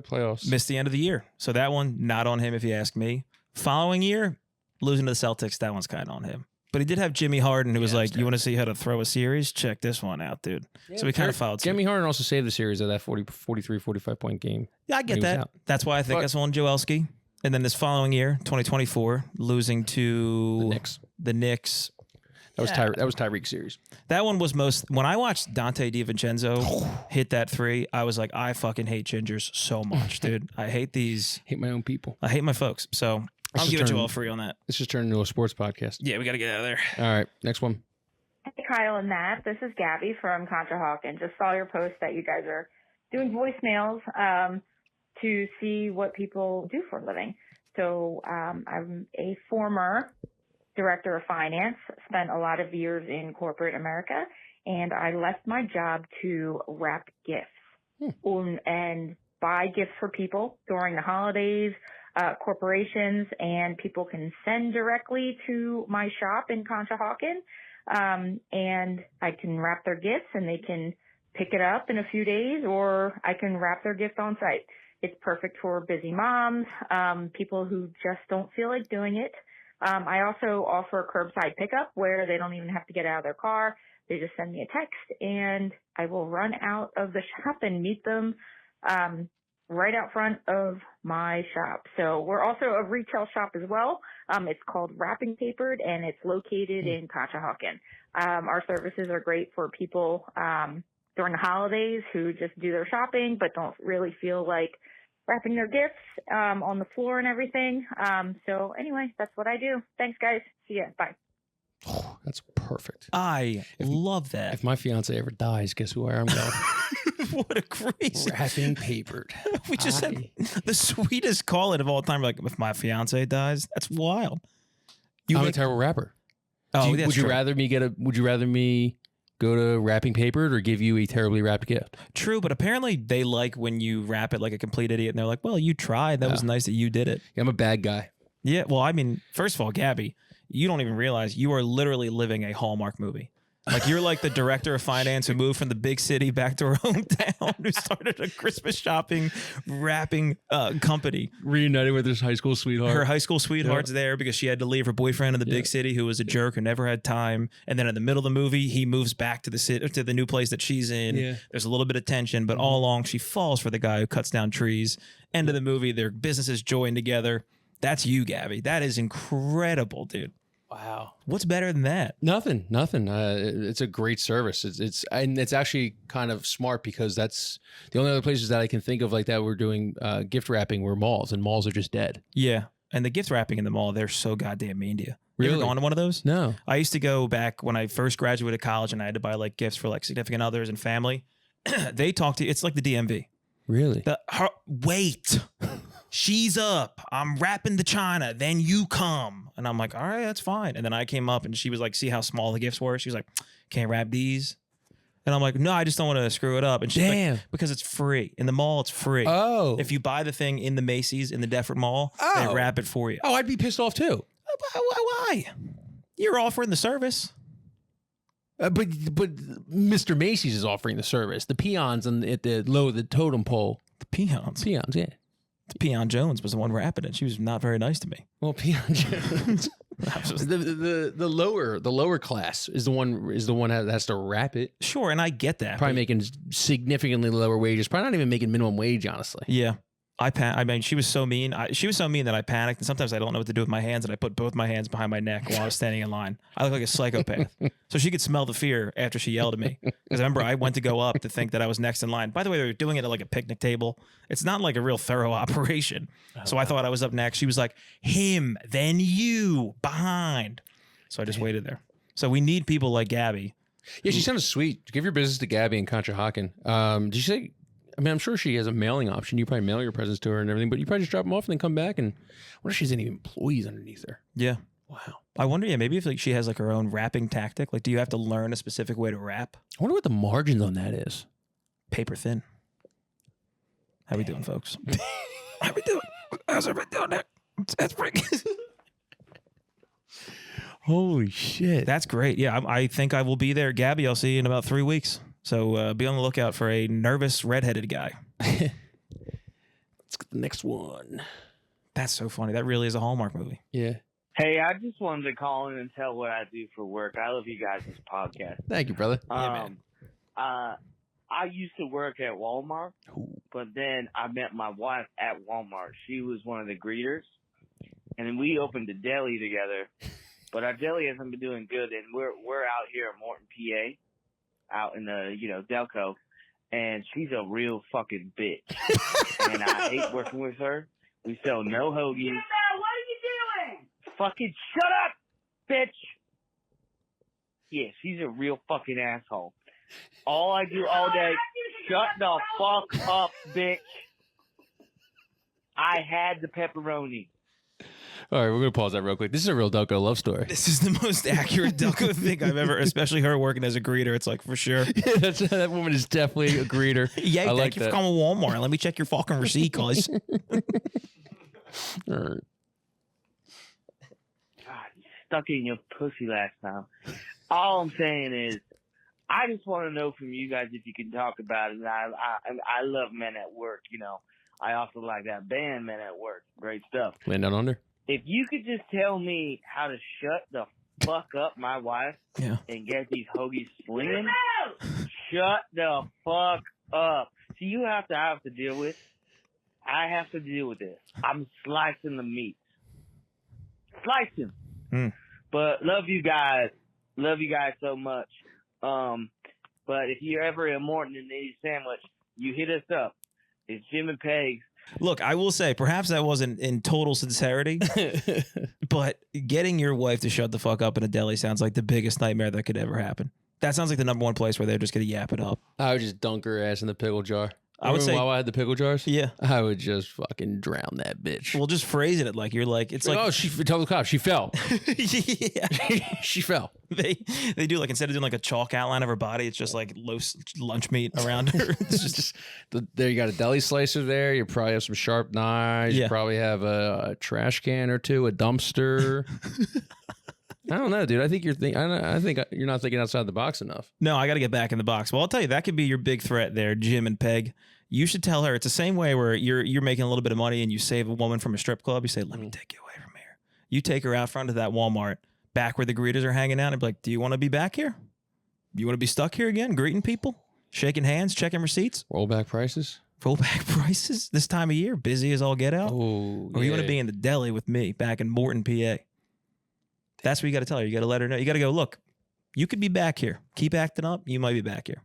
playoffs. Missed the end of the year. So that one, not on him if you ask me. Following year, losing to the Celtics, that one's kind of on him. But he did have Jimmy Harden, who was like, you want to see how to throw a series? Check this one out, dude. Yeah, so we kind of followed Jimmy Harden also saved the series of that 43, 45-point game. Yeah, I get that. That's why I think that's on Joelski. And then this following year, 2024, losing to the Knicks. That was Tyreek's series. That one was when I watched Dante DiVincenzo hit that three, I was like, I fucking hate gingers so much, dude. I hate these. Hate my own people. I hate my folks. So I'll give it Joel free on that. Let's just turn into a sports podcast. Yeah, we got to get out of there. All right, next one. Hey, Kyle and Matt. This is Gabby from Conshohocken. Just saw your post that you guys are doing voicemails to see what people do for a living. So I'm a former director of finance, spent a lot of years in corporate America, and I left my job to wrap gifts and buy gifts for people during the holidays, corporations, and people can send directly to my shop in Conshohocken, and I can wrap their gifts and they can pick it up in a few days, or I can wrap their gift on site. It's perfect for busy moms, people who just don't feel like doing it. I also offer curbside pickup where they don't even have to get out of their car. They just send me a text and I will run out of the shop and meet them right out front of my shop. So we're also a retail shop as well. It's called Wrapping Papered and it's located in Conshohocken. Our services are great for people during the holidays who just do their shopping but don't really feel like wrapping their gifts on the floor and everything. So anyway, that's what I do. Thanks, guys. See ya. Bye. Oh, that's perfect. I love that. If my fiance ever dies, guess where I'm going? What a crazy. Wrapping Papered. We just had the sweetest call in of all time. Like, if my fiance dies, that's wild. I'm a terrible rapper. Oh, would you rather me go to Wrapping Papered or give you a terribly wrapped gift? True, but apparently they like when you wrap it like a complete idiot, and they're like, well, you tried. That was nice that you did it. Yeah, I'm a bad guy. Yeah, well, I mean, first of all, Gabby, you don't even realize you are literally living a Hallmark movie. Like, you're like the director of finance who moved from the big city back to her hometown, who started a Christmas shopping wrapping company. Reunited with his high school sweetheart. Her high school sweetheart's there because she had to leave her boyfriend in the big city who was a jerk who never had time. And then in the middle of the movie, he moves back to the city, to the new place that she's in. Yeah. There's a little bit of tension, but all along she falls for the guy who cuts down trees. End of the movie, their businesses join together. That's you, Gabby. That is incredible, dude. Wow. What's better than that? Nothing. It's a great service. It's actually kind of smart because that's the only other places that I can think of like that we're doing gift wrapping were malls, and malls are just dead. Yeah. And the gift wrapping in the mall, they're so goddamn mean to you. Really? You ever gone to one of those? No. I used to go back when I first graduated college and I had to buy like gifts for like significant others and family. They talk to you. It's like the DMV. Really? Wait. She's up. I'm wrapping the china. Then you come. And I'm like, all right, that's fine. And then I came up and she was like, see how small the gifts were? She was like, can't wrap these. And I'm like, no, I just don't want to screw it up. And she's like, because it's free. In the mall, it's free. Oh. If you buy the thing in the Macy's, in the Defford Mall, they wrap it for you. Oh, I'd be pissed off too. Why? You're offering the service. But Mr. Macy's is offering the service. The peons at the totem pole. The peons? Peons, yeah. Peon Jones was the one wrapping it. She was not very nice to me. Well, Peon Jones. the lower class is the one that has to wrap it. Sure, and I get that. Probably making significantly lower wages. Probably not even making minimum wage, honestly. Yeah. I mean, she was so mean. She was so mean that I panicked, and sometimes I don't know what to do with my hands, and I put both my hands behind my neck while I was standing in line. I look like a psychopath. So she could smell the fear after she yelled at me. Because I remember I went to go up to think that I was next in line. By the way, they were doing it at like a picnic table. It's not like a real thorough operation. So I thought I was up next. She was like, him, then you, behind. So I just waited there. So we need people like Gabby. Yeah, she sounded sweet. Give your business to Gabby in Conshohocken. Did you say... I mean, I'm sure she has a mailing option. You probably mail your presents to her and everything, but you probably just drop them off and then come back. And what if she has any employees underneath her? Yeah. Wow. I wonder, maybe if like she has like her own wrapping tactic. Like, do you have to learn a specific way to wrap? I wonder what the margins on that is. paper thin. How we doing, folks? How we doing? How's everybody doing there? That's pretty good. Holy shit. That's great. Yeah, I think I will be there. Gabby, I'll see you in about 3 weeks. So be on the lookout for a nervous redheaded guy. Let's get the next one. That's so funny. That really is a Hallmark movie. Yeah. Hey, I just wanted to call in and tell what I do for work. I love you guys' podcast. Thank you, brother. I used to work at Walmart, but then I met my wife at Walmart. She was one of the greeters, and then we opened a deli together. But our deli hasn't been doing good, and we're out here in Morton, PA, out in the Delco, and she's a real fucking bitch, and I hate working with her. We sell no hoagies. What are you doing? Fucking shut up, bitch. Yeah, she's a real fucking asshole. All I do all day, shut the fuck up, bitch. I had the pepperoni. All right, we're going to pause that real quick. This is a real Delco love story. This is the most accurate Delco thing I've ever, especially her working as a greeter. It's like, for sure. Yeah, that woman is definitely a greeter. Yeah, I thank you for coming to Walmart. Let me check your fucking receipt, guys. All right. God, you stuck in your pussy last time. All I'm saying is, I just want to know from you guys if you can talk about it. And I love Men at Work, I also like that band, Men at Work. Great stuff. Land Down Under. If you could just tell me how to shut the fuck up my wife and get these hoagies slinging, shut the fuck up. See, you have to deal with. I have to deal with this. I'm slicing the meat. Slicing. But love you guys. Love you guys so much. But if you're ever in Morton and need a sandwich, you hit us up. It's Jim and Peg's. Look, I will say, perhaps that wasn't in total sincerity, but getting your wife to shut the fuck up in a deli sounds like the biggest nightmare that could ever happen. That sounds like the number one place where they're just going to yap it up. I would just dunk her ass in the pickle jar. I would say, while I had the pickle jars? Yeah. I would just fucking drown that bitch. Well, just phrasing it like you're like, it's like, oh, tell the cops she fell. Yeah. She fell. They do, like, instead of doing like a chalk outline of her body, it's just like lunch meat around her. It's just there. You got a deli slicer there. You probably have some sharp knives. Yeah. You probably have a trash can or two, a dumpster. I don't know, dude. I think I think you're not thinking outside the box enough. No, I got to get back in the box. Well, I'll tell you, that could be your big threat there, Jim and Peg. You should tell her it's the same way where you're making a little bit of money and you save a woman from a strip club. You say, let me take you away from here. You take her out front of that Walmart, back where the greeters are hanging out, and be like, do you want to be back here? You want to be stuck here again, greeting people, shaking hands, checking receipts? Rollback prices? Rollback prices this time of year, busy as all get out? Oh, or you want to be in the deli with me back in Morton, PA? That's what you got to tell her. You got to let her know. You got to go, look, you could be back here. Keep acting up. You might be back here.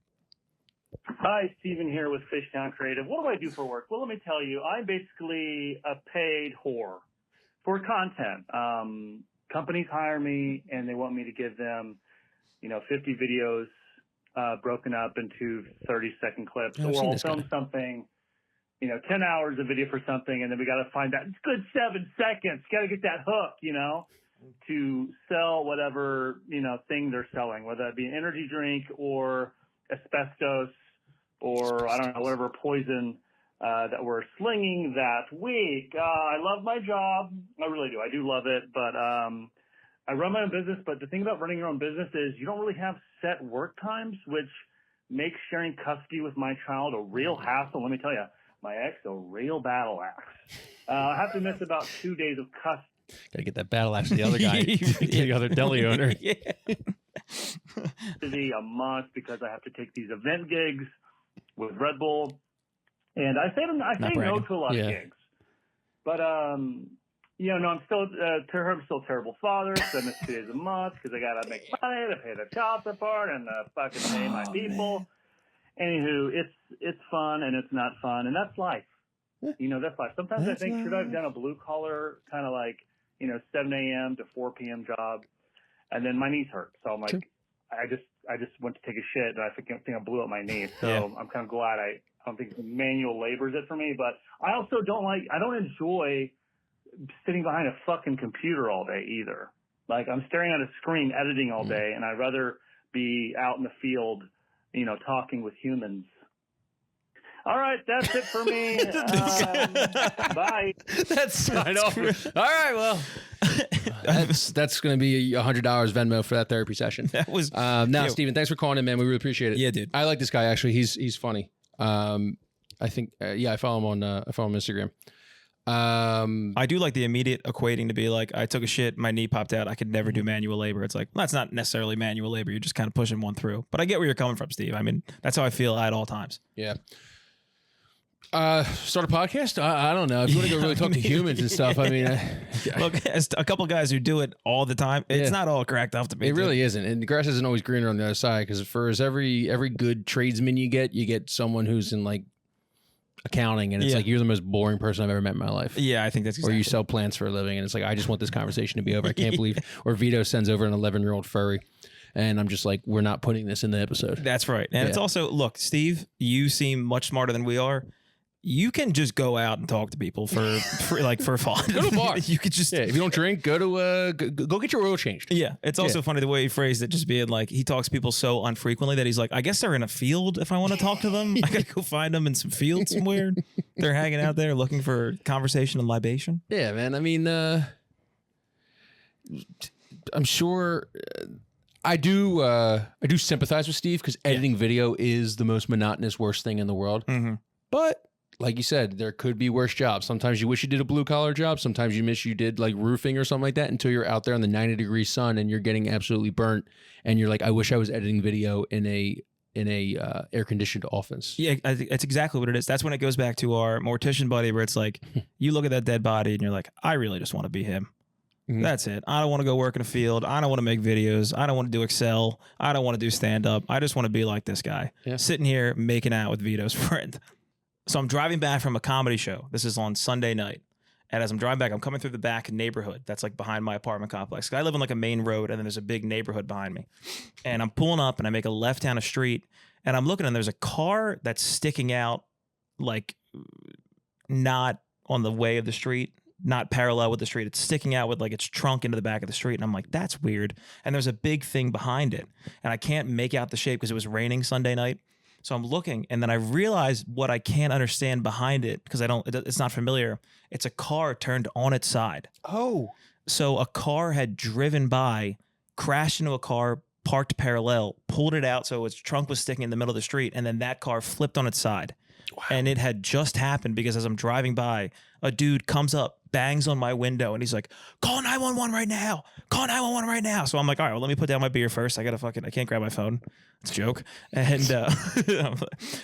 Hi, Steven here with Fishtown Creative. What do I do for work? Well, let me tell you, I'm basically a paid whore for content. Companies hire me and they want me to give them, 50 videos broken up into 30-second clips. Oh, or I'll film something, 10 hours of video for something, and then we got to find that good 7 seconds. Got to get that hook, to sell whatever, thing they're selling, whether it be an energy drink or asbestos or, I don't know, whatever poison that we're slinging that week. I love my job. I really do. I do love it. But I run my own business. But the thing about running your own business is you don't really have set work times, which makes sharing custody with my child a real hassle. Let me tell you, my ex, a real battle axe. I have to miss about 2 days of custody. Gotta get that battle axe to the other guy, the other deli owner. Yeah. A month because I have to take these event gigs with Red Bull, and I say no to a lot of gigs. But I'm still a terrible father. So I miss 2 days a month because I gotta make money to pay the child support and fucking pay my people. Anywho, it's fun and it's not fun, and that's life. That's life. Sometimes I think, should I have done a blue collar kind of like 7 a.m. to 4 p.m. job, and then my knees hurt. So I'm like, I just went to take a shit, and I think I blew up my knee. So I'm kind of glad I don't think manual labor is it for me. But I also I don't enjoy sitting behind a fucking computer all day either. Like, I'm staring at a screen editing all day, and I'd rather be out in the field, talking with humans All right, that's it for me. Bye. That's sign off. All right, well, that's going to be $100 Venmo for that therapy session. That was now, Steven, thanks for calling in, man. We really appreciate it. Yeah, dude. I like this guy actually. He's funny. I think I follow him on Instagram. I do like the immediate equating to be like, I took a shit, my knee popped out, I could never do manual labor. It's like, well, that's not necessarily manual labor. You're just kind of pushing one through. But I get where you're coming from, Steve. I mean, that's how I feel at all times. Yeah. Start a podcast? I don't know. If you want to go really talk to humans and stuff, I mean, look, as a couple guys who do it all the time, it's not all cracked up to be. It really isn't, and the grass isn't always greener on the other side. Because for every good tradesman you get someone who's in like accounting, and it's like you're the most boring person I've ever met in my life. Yeah, I think that's exactly. Or you sell plants for a living, and it's like I just want this conversation to be over. I can't believe. Or Vito sends over an 11-year-old furry. And I'm just like, we're not putting this in the episode. That's right. And it's also, look, Steve, you seem much smarter than we are. You can just go out and talk to people for fun. Go to a bar. You could just if you don't drink, go to go get your oil changed. Yeah, it's also funny the way he phrased it, just being like he talks to people so unfrequently that he's like, I guess they're in a field. If I want to talk to them, I gotta go find them in some field somewhere. They're hanging out there looking for conversation and libation. Yeah, man. I mean, I'm sure. I do sympathize with Steve because editing video is the most monotonous, worst thing in the world. Mm-hmm. But like you said, there could be worse jobs. Sometimes you wish you did a blue collar job. Sometimes you wish you did like roofing or something like that until you're out there in the 90-degree sun and you're getting absolutely burnt. And you're like, I wish I was editing video in a air conditioned office. Yeah, I think that's exactly what it is. That's when it goes back to our mortician buddy, where it's like you look at that dead body and you're like, I really just want to be him. Mm-hmm. That's it. I don't want to go work in a field. I don't want to make videos. I don't want to do Excel. I don't want to do stand up. I just want to be like this guy, sitting here making out with Vito's friend. So I'm driving back from a comedy show. This is on Sunday night. And as I'm driving back, I'm coming through the back neighborhood that's like behind my apartment complex. I live on like a main road, and then there's a big neighborhood behind me. And I'm pulling up, and I make a left down a street, and I'm looking, and there's a car that's sticking out, like not on the way of the street, not parallel with the street. It's sticking out with like its trunk into the back of the street. And I'm like, that's weird. And there's a big thing behind it. And I can't make out the shape because it was raining Sunday night. So I'm looking, and then I realize what I can't understand behind it because it's not familiar. It's a car turned on its side. Oh. So a car had driven by, crashed into a car, parked parallel, pulled it out so its trunk was sticking in the middle of the street, and then that car flipped on its side. Wow. And it had just happened because as I'm driving by, a dude comes up, bangs on my window, and he's like, call 911 right now. Call 911 right now. So I'm like, all right, well, let me put down my beer first. I can't grab my phone. It's a joke. And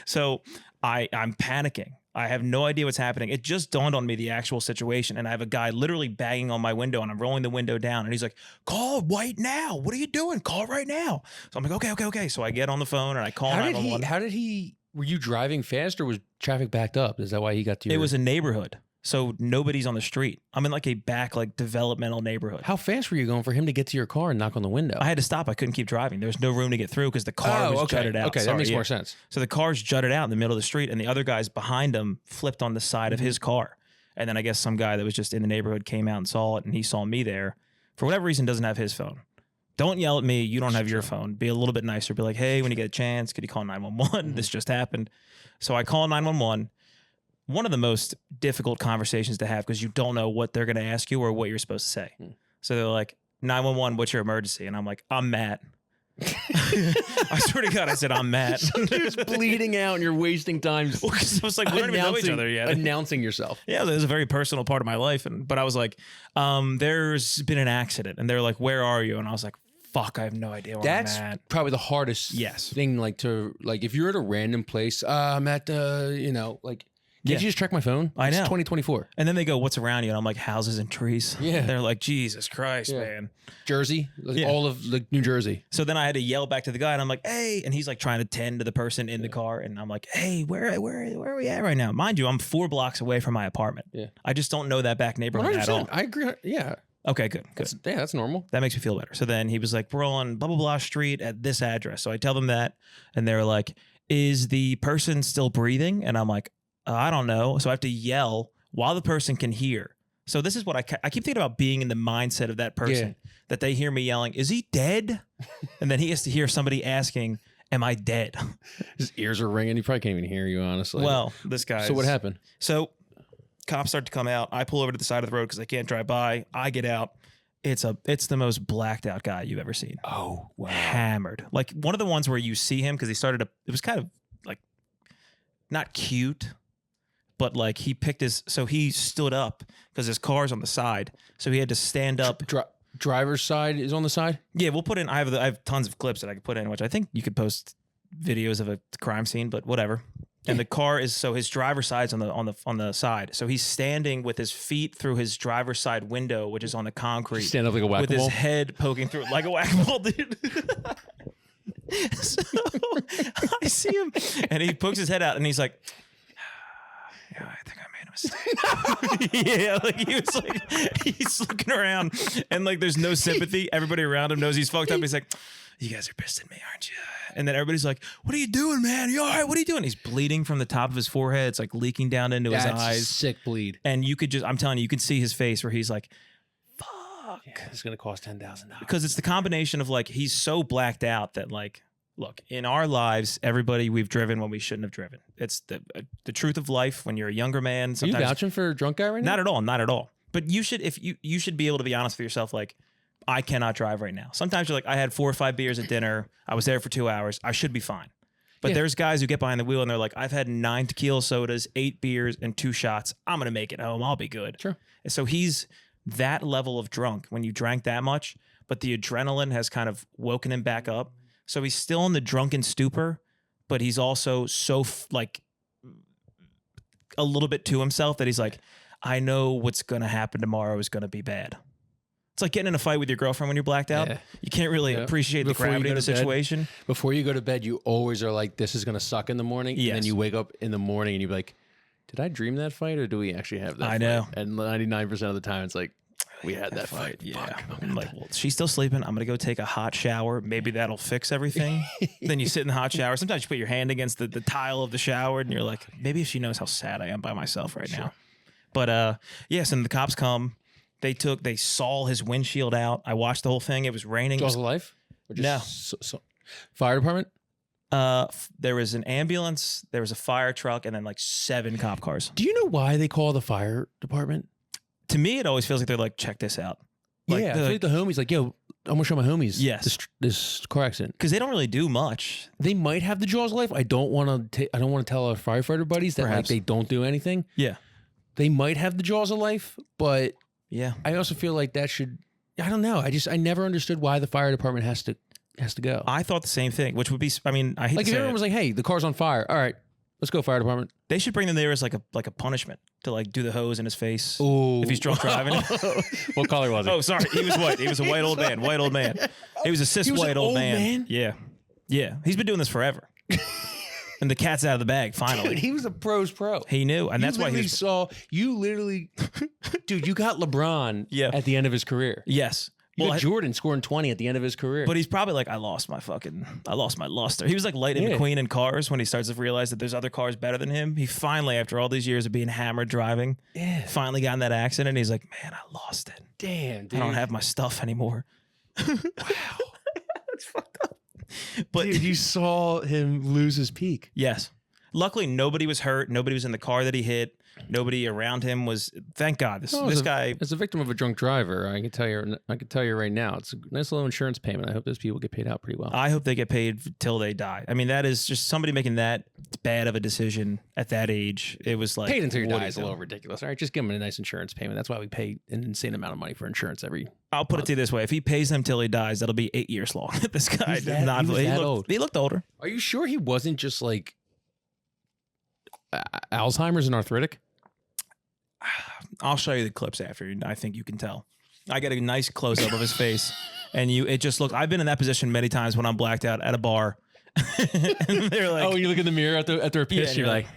so I'm panicking. I have no idea what's happening. It just dawned on me the actual situation. And I have a guy literally banging on my window, and I'm rolling the window down, and he's like, call right now. What are you doing? Call right now. So I'm like, okay. So I get on the phone and I call 911. Were you driving fast or was traffic backed up? Is that why he got to It was a neighborhood. So nobody's on the street. I'm in like a back, like developmental neighborhood. How fast were you going for him to get to your car and knock on the window? I had to stop. I couldn't keep driving. There was no room to get through because the car was jutted out. Okay, that makes more sense. So the car's jutted out in the middle of the street, and the other guys behind him flipped on the side of his car. And then I guess some guy that was just in the neighborhood came out and saw it, and he saw me there. For whatever reason, doesn't have his phone. Don't yell at me. You don't have your phone. Be a little bit nicer. Be like, hey, when you get a chance, could you call 911? This just happened. So I call 911. One of the most difficult conversations to have because you don't know what they're going to ask you or what you're supposed to say. So they're like, 911, what's your emergency? And I'm like, I'm Matt. I swear to God, I said, I'm Matt. Somebody's bleeding out and you're wasting time. Well, I was like, we don't even know each other yet. Announcing yourself. Yeah, it was a very personal part of my life. But I was like, there's been an accident. And they're like, where are you? And I was like, fuck, I have no idea where I'm at. That's probably the hardest thing, if you're at a random place, I'm at, Can't you just check my phone? I know. It's 2024. And then they go, what's around you? And I'm like, houses and trees. Yeah. They're like, Jesus Christ, man. Jersey, all of New Jersey. So then I had to yell back to the guy, and I'm like, hey. And he's like trying to tend to the person in the car. And I'm like, hey, where are we at right now? Mind you, I'm 4 blocks away from my apartment. Yeah. I just don't know that back neighborhood 100%. At all. I agree. Yeah. Okay, good. That's normal. That makes me feel better. So then he was like, we're on blah, blah, blah street at this address. So I tell them that, and they're like, is the person still breathing? And I'm like, I don't know. So I have to yell while the person can hear. So this is what I keep thinking about, being in the mindset of that person, that they hear me yelling, is he dead? And then he has to hear somebody asking, am I dead? His ears are ringing. He probably can't even hear you, honestly. Well, this guy. So what happened? So cops start to come out. I pull over to the side of the road because I can't drive by. I get out. It's the most blacked out guy you've ever seen. Oh, wow. Hammered. Like one of the ones where you see him because it was kind of like not cute, but like he stood up because his car's on the side. So he had to stand up. Driver's side is on the side? Yeah, we'll put in. I have tons of clips that I could put in, which I think you could post videos of a crime scene, but whatever. And the car is his driver's side's on the side. So he's standing with his feet through his driver's side window, which is on the concrete. Stand up like a whack-a-mole? With his head poking through like a whack-a-mole, dude. So I see him and he pokes his head out and he's like, yeah, I think I made a mistake. Yeah, like he was like, he's looking around and like there's no sympathy. Everybody around him knows he's fucked up. He's like, you guys are pissed at me, aren't you? And then everybody's like, what are you doing, man? You all right? What are you doing? He's bleeding from the top of his forehead. It's like leaking down into his eyes. Sick bleed. And you could I'm telling you, you can see his face where he's like, fuck. Yeah, it's going to cost $10,000. Because it's the combination of like, he's so blacked out that like, look, in our lives, everybody we've driven when we shouldn't have driven. It's the truth of life when you're a younger man. Are you vouching for a drunk guy right now? Not at all. Not at all. But you should, you should be able to be honest with yourself. Like, I cannot drive right now. Sometimes you're like, I had 4 or 5 beers at dinner. I was there for 2 hours. I should be fine. But there's guys who get behind the wheel and they're like, I've had 9 tequila sodas, 8 beers, and 2 shots. I'm going to make it home. I'll be good. Sure. And so he's that level of drunk when you drank that much, but the adrenaline has kind of woken him back up. So he's still in the drunken stupor, but he's also so like a little bit to himself that he's like, I know what's going to happen tomorrow is going to be bad. It's like getting in a fight with your girlfriend when you're blacked out. Yeah. You can't really appreciate the gravity of the situation. Before you go to bed, you always are like, this is going to suck in the morning. Yes. And then you wake up in the morning and you're like, did I dream that fight or do we actually have that fight? Know. And 99% of the time, it's like, we had that fight. Yeah. I'm like, well, she's still sleeping. I'm going to go take a hot shower. Maybe that'll fix everything. Then you sit in the hot shower. Sometimes you put your hand against the tile of the shower and you're like, maybe if she knows how sad I am by myself right now. But yes, and the cops come. They saw his windshield out. I watched the whole thing. It was raining. Jaws of life? No. Fire department? There was an ambulance, there was a fire truck, and then like 7 cop cars. Do you know why they call the fire department? To me, it always feels like they're like, check this out. Like, yeah, I feel like the homies like, yo, I'm gonna show my homies this car accident. Because they don't really do much. They might have the jaws of life. I don't want to tell our firefighter buddies that like they don't do anything. Yeah. They might have the jaws of life, but yeah, I also feel like that should. I don't know. I never understood why the fire department has to go. I thought the same thing, which would be. I mean, I hate like to if say everyone was like, "Hey, the car's on fire. All right, let's go, fire department." They should bring them there as like a punishment to like do the hose in his face. Ooh. If he's drunk driving. What color was he? Oh, sorry, he was white. He was a white old man. White old man. He was a cis white old man. Yeah, yeah. He's been doing this forever. And the cat's out of the bag, finally. Dude, he was a pro's pro. He knew, and that's why he literally, dude, you got LeBron at the end of his career. Yes. You got Jordan scoring 20 at the end of his career. But he's probably like, I lost my luster. He was like Lightning McQueen in Cars when he starts to realize that there's other cars better than him. He finally, after all these years of being hammered driving, finally got in that accident. And he's like, man, I lost it. Damn, dude. I don't have my stuff anymore. Wow. That's fucked up. But dude, you saw him lose his peak. Yes. Luckily, nobody was hurt. Nobody was in the car that he hit. Nobody around him was. Thank God. This guy. As a victim of a drunk driver, I can tell you right now, it's a nice little insurance payment. I hope those people get paid out pretty well. I hope they get paid till they die. I mean, that is just somebody making that bad of a decision at that age. It was like paid until you die is a little ridiculous. All right, just give them a nice insurance payment. That's why we pay an insane amount of money for insurance every. I'll put it to you this way: if he pays them till he dies, that'll be 8 years long. This guy did not. He looked older. Are you sure he wasn't just like Alzheimer's and arthritic? I'll show you the clips after. I think you can tell. I get a nice close up of his face, and it just looks. I've been in that position many times when I'm blacked out at a bar. And they're like, oh, you look in the mirror after a piss, you're like,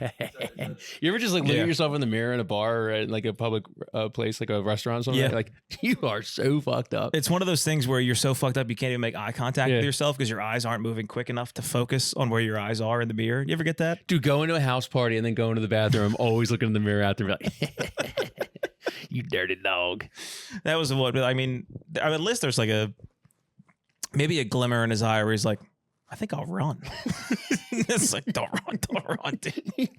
you ever just like look at yourself in the mirror in a bar or at like a public place, like a restaurant or something? Yeah. Like, you are so fucked up. It's one of those things where you're so fucked up you can't even make eye contact with yourself because your eyes aren't moving quick enough to focus on where your eyes are in the mirror. You ever get that? Dude, going to a house party and then going to the bathroom, always looking in the mirror after, like, you dirty dog. That was what, I mean, at least there's like maybe a glimmer in his eye where he's like, I think I'll run. It's like, don't run, dude.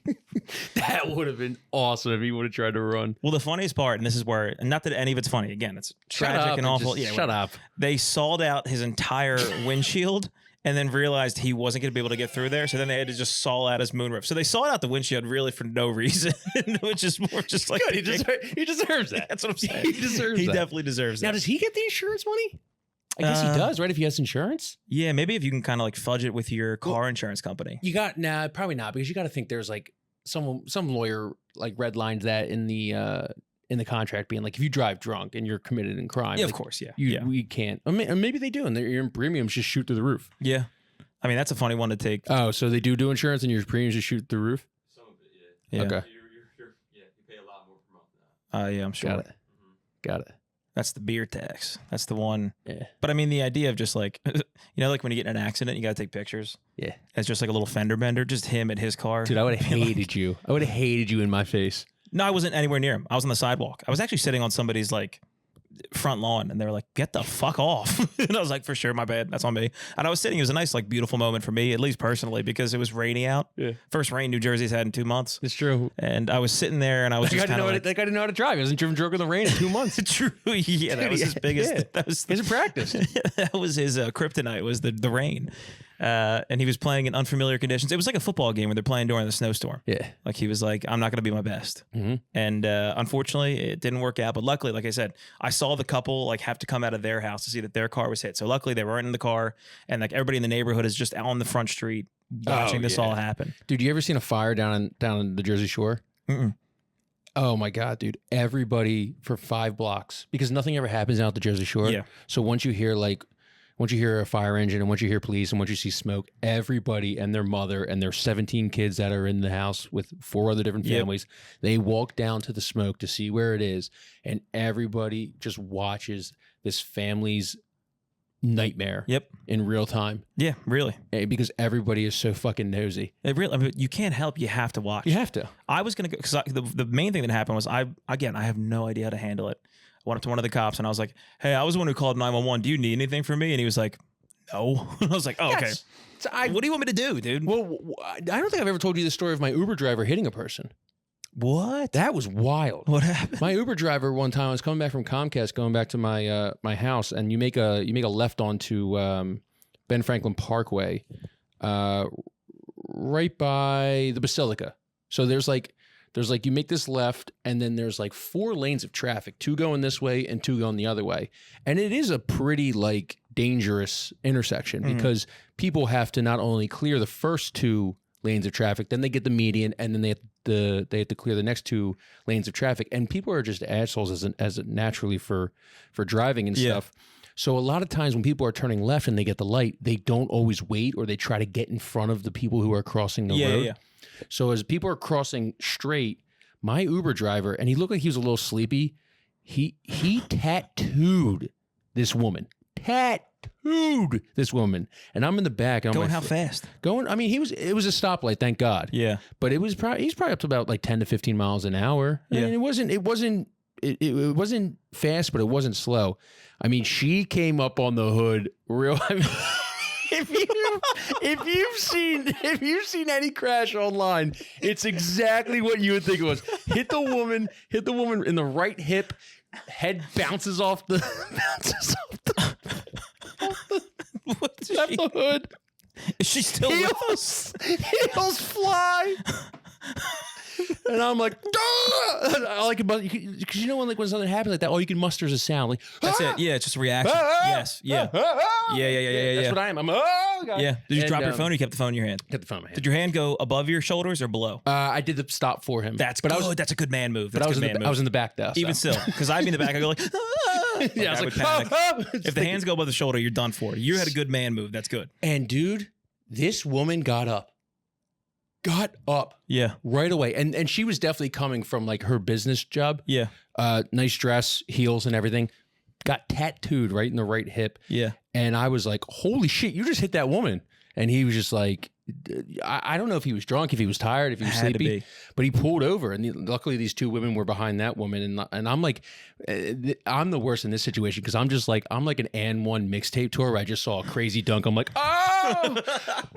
That would have been awesome if he would have tried to run. Well, the funniest part, and this is where, and not that any of it's funny. Again, it's tragic and awful. Yeah, shut up. They sawed out his entire windshield and then realized he wasn't going to be able to get through there. So then they had to just saw out his moonroof. So they sawed out the windshield really for no reason, which is more just like good. He deserves that. That's what I'm saying. He deserves He that. definitely deserves that. Now, does he get the insurance money? I guess he does, right? If he has insurance. Yeah, maybe if you can kind of like fudge it with your car insurance company. You got probably not, because you got to think there's like some lawyer like redlined that in the contract, being like, if you drive drunk and you're committed in crime, Yeah, like, of course, yeah. we can't. Or maybe they do, and your premiums just shoot through the roof. Yeah, I mean that's a funny one to take. Oh, so they do insurance, and your premiums just shoot through the roof. Some of it, yeah. Okay. You pay a lot more per month now. Yeah, I'm sure. Got it. That's the beer tax. That's the one. Yeah. But I mean, the idea of just like, like when you get in an accident, you got to take pictures. Yeah. It's just like a little fender bender, just him at his car. Dude, I would have hated you. I would have hated you in my face. No, I wasn't anywhere near him. I was on the sidewalk. I was actually sitting on somebody's like front lawn, and they were like, "Get the fuck off!" And I was like, "For sure, my bad. That's on me." And I was sitting. It was a nice, like, beautiful moment for me, at least personally, because it was rainy out. Yeah. First rain New Jersey's had in 2 months. It's true. And I was sitting there, and I was just kind of like, that guy didn't know how to drive. He hasn't driven drunk in the rain in 2 months. True. Yeah, that was his biggest. Yeah. That was He's in practice. that was his kryptonite, was the rain. And he was playing in unfamiliar conditions. It was like a football game where they're playing during the snowstorm. Yeah. Like he was like, I'm not going to be my best. Mm-hmm. And unfortunately, it didn't work out. But luckily, like I said, I saw the couple like have to come out of their house to see that their car was hit. So luckily, they were in the car, and like everybody in the neighborhood is just out on the front street watching this all happen. Dude, you ever seen a fire down in the Jersey Shore? Mm-mm. Oh my God, dude. Everybody for 5 blocks, because nothing ever happens out at the Jersey Shore. Yeah. So once you hear a fire engine, and once you hear police, and once you see smoke, everybody and their mother and their 17 kids that are in the house with 4 other different families, they walk down to the smoke to see where it is, and everybody just watches this family's nightmare in real time. Yeah, really. Because everybody is so fucking nosy. It really, I mean, you can't help. You have to watch. You have to. I was going to go, because the main thing that happened was I have no idea how to handle it. I went up to one of the cops and I was like, "Hey, I was the one who called 911. Do you need anything from me?" And he was like, "No." I was like, "Oh, okay. So what do you want me to do, dude?" Well, I don't think I've ever told you the story of my Uber driver hitting a person. What? That was wild. What happened? My Uber driver one time, I was coming back from Comcast, going back to my my house, and you make a left onto Ben Franklin Parkway, right by the Basilica. So there's like you make this left, and then there's like 4 lanes of traffic, 2 going this way and 2 going the other way, and it is a pretty like dangerous intersection because people have to not only clear the first 2 lanes of traffic, then they get the median, and then they have to clear the next 2 lanes of traffic, and people are just assholes as naturally for driving and stuff. So a lot of times when people are turning left and they get the light, they don't always wait, or they try to get in front of the people who are crossing the road. Yeah. So as people are crossing straight, my Uber driver, and he looked like he was a little sleepy, he tattooed this woman. And I'm in the back. And going how fast? Going, I mean, it was a stoplight, thank God. Yeah. But he's probably up to about like 10 to 15 miles an hour. Yeah. And it wasn't fast, but it wasn't slow. I mean, she came up on the hood real. I mean, if you've seen any crash online, it's exactly what you would think it was. Hit the woman in the right hip, head bounces off the hood. Is she still with us? Heels fly. And I'm like, because you know when something happens like that, all you can muster is a sound. Like, that's it. Yeah, it's just a reaction. Yes. Yeah. Yeah. That's what I am. I'm God. Yeah. Did you drop your phone, or you kept the phone in your hand? Kept the phone in my hand. Did your hand go above your shoulders or below? I did the stop for him. That's good. That's a good man move. But I was in the back though. Even still, because I'd be in the back, I go like, yeah, I was would panic. If the hands go above the shoulder, you're done for. You had a good man move. That's good. And dude, this woman got up. Yeah. Right away. And she was definitely coming from like her business job. Yeah. Nice dress, heels and everything. Got tattooed right in the right hip. Yeah. And I was like, holy shit, you just hit that woman. And he was just like, I don't know if he was drunk, if he was tired, if he was sleepy, but he pulled over, and luckily these two women were behind that woman, and I'm like, I'm the worst in this situation because I'm like an and one mixtape tour where I just saw a crazy dunk. I'm like, oh,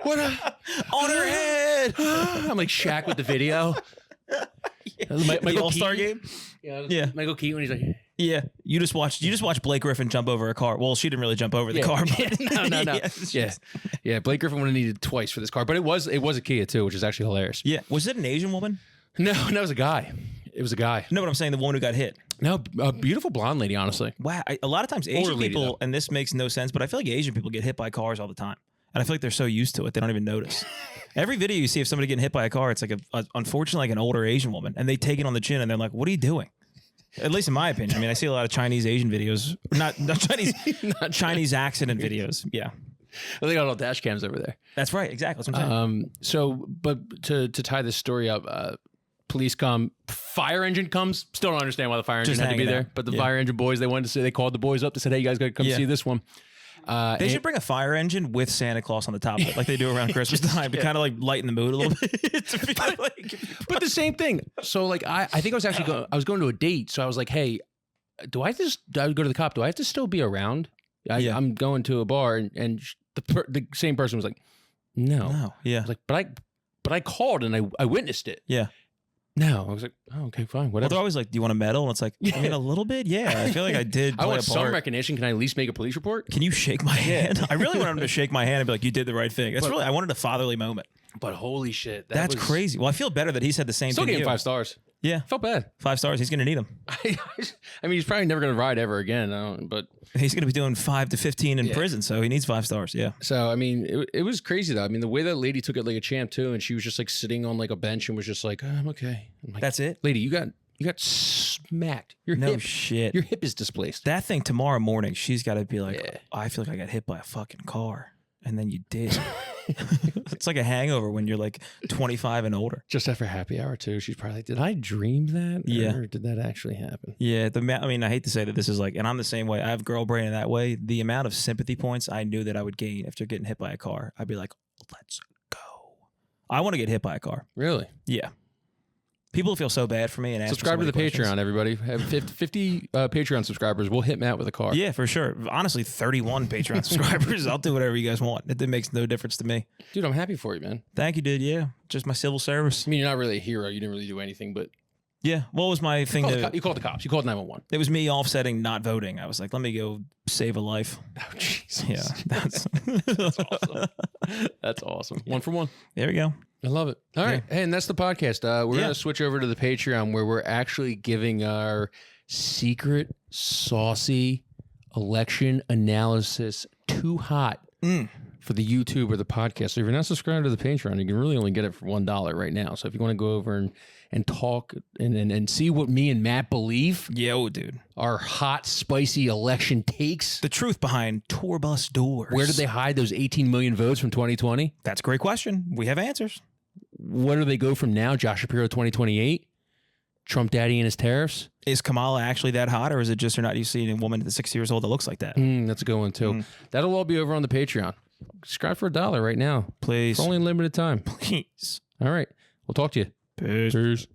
what on her head. I'm like Shaq with the video. The All-Star game. Yeah, Michael Keaton. He's like. Yeah, you just watched Blake Griffin jump over a car. Well, she didn't really jump over the car. But No. Yeah. Blake Griffin would have needed twice for this car, but it was a Kia too, which is actually hilarious. Yeah, was it an Asian woman? No, it was a guy. It was a guy. No, but I'm saying the woman who got hit. No, a beautiful blonde lady, honestly. Wow, a lot of times Asian people, and this makes no sense, but I feel like Asian people get hit by cars all the time, and I feel like they're so used to it they don't even notice. Every video you see of somebody getting hit by a car, it's like unfortunately like an older Asian woman, and they take it on the chin, and they're like, "What are you doing?" At least in my opinion. I mean, I see a lot of Chinese Asian videos, not Chinese, not Chinese accident videos. Yeah. Well, they got all dash cams over there. That's right. Exactly. That's what I'm saying. But to tie this story up, police come, fire engine comes. Still don't understand why the fire engine had to be there. But the fire engine boys, they called the boys up. They said, hey, you guys got to come see this one. They should bring a fire engine with Santa Claus on the top of it, like they do around Christmas time, to kind of like lighten the mood a little bit. But the same thing. So like, I think I was actually I was going to a date. So I was like, hey, do I go to the cop? Do I have to still be around? I'm going to a bar, and the same person was like, no. Yeah. I was like, but I called and I witnessed it. Yeah. No, I was like, oh, okay, fine, whatever. Well, they're always like, do you want a medal? And it's like, I mean, a little bit, yeah. I feel like I did. I want some recognition. Can I at least make a police report? Can you shake my hand? I really wanted him to shake my hand and be like, you did the right thing. I wanted a fatherly moment. But holy shit, that's crazy. Well, I feel better that he said the same thing. Still getting 5 stars. Yeah, felt bad. 5 stars. He's going to need them. I mean, he's probably never going to ride ever again. But he's going to be doing 5 to 15 in prison, so he needs 5 stars. Yeah. So I mean, it was crazy though. I mean, the way that lady took it like a champ too, and she was just like sitting on like a bench and was just like, I'm okay. I'm like, that's it, lady. You got smacked. Your no hip, shit. Your hip is displaced. That thing tomorrow morning, she's got to be like, I feel like I got hit by a fucking car. And then you did. It's like a hangover when you're like 25 and older. Just after happy hour too, she's probably like, did I dream that? Yeah. Or did that actually happen? Yeah. I mean, I hate to say that this is like, and I'm the same way. I have girl brain in that way. The amount of sympathy points I knew that I would gain after getting hit by a car, I'd be like, let's go. I want to get hit by a car. Really? Yeah. People feel so bad for me and ask subscribe to the Patreon, everybody. Have 50 Patreon subscribers. We'll hit Matt with a car. Yeah, for sure. Honestly, 31 Patreon subscribers. I'll do whatever you guys want. It makes no difference to me. Dude, I'm happy for you, man. Thank you, dude. Yeah, just my civil service. I mean, you're not really a hero. You didn't really do anything, but yeah. What was my thing? You called the cops. You called 911. It was me offsetting not voting. I was like, let me go save a life. Oh, Jesus. Yeah, that's awesome. That's awesome. 1 for 1. There we go. I love it. All right. Hey, and that's the podcast. We're going to switch over to the Patreon where we're actually giving our secret saucy election analysis too hot for the YouTube or the podcast. So if you're not subscribed to the Patreon, you can really only get it for $1 right now. So if you want to go over and talk and see what me and Matt believe. Yo, dude. Our hot, spicy election takes. The truth behind tour bus doors. Where did they hide those 18 million votes from 2020? That's a great question. We have answers. Where do they go from now? Josh Shapiro 2028? Trump daddy and his tariffs? Is Kamala actually that hot, or is it just you're not used to seeing a woman that's 60 years old that looks like that? That's a good one, too. That'll all be over on the Patreon. Subscribe for $1 right now. Please. For only a limited time. Please. All right. We'll talk to you. Peace.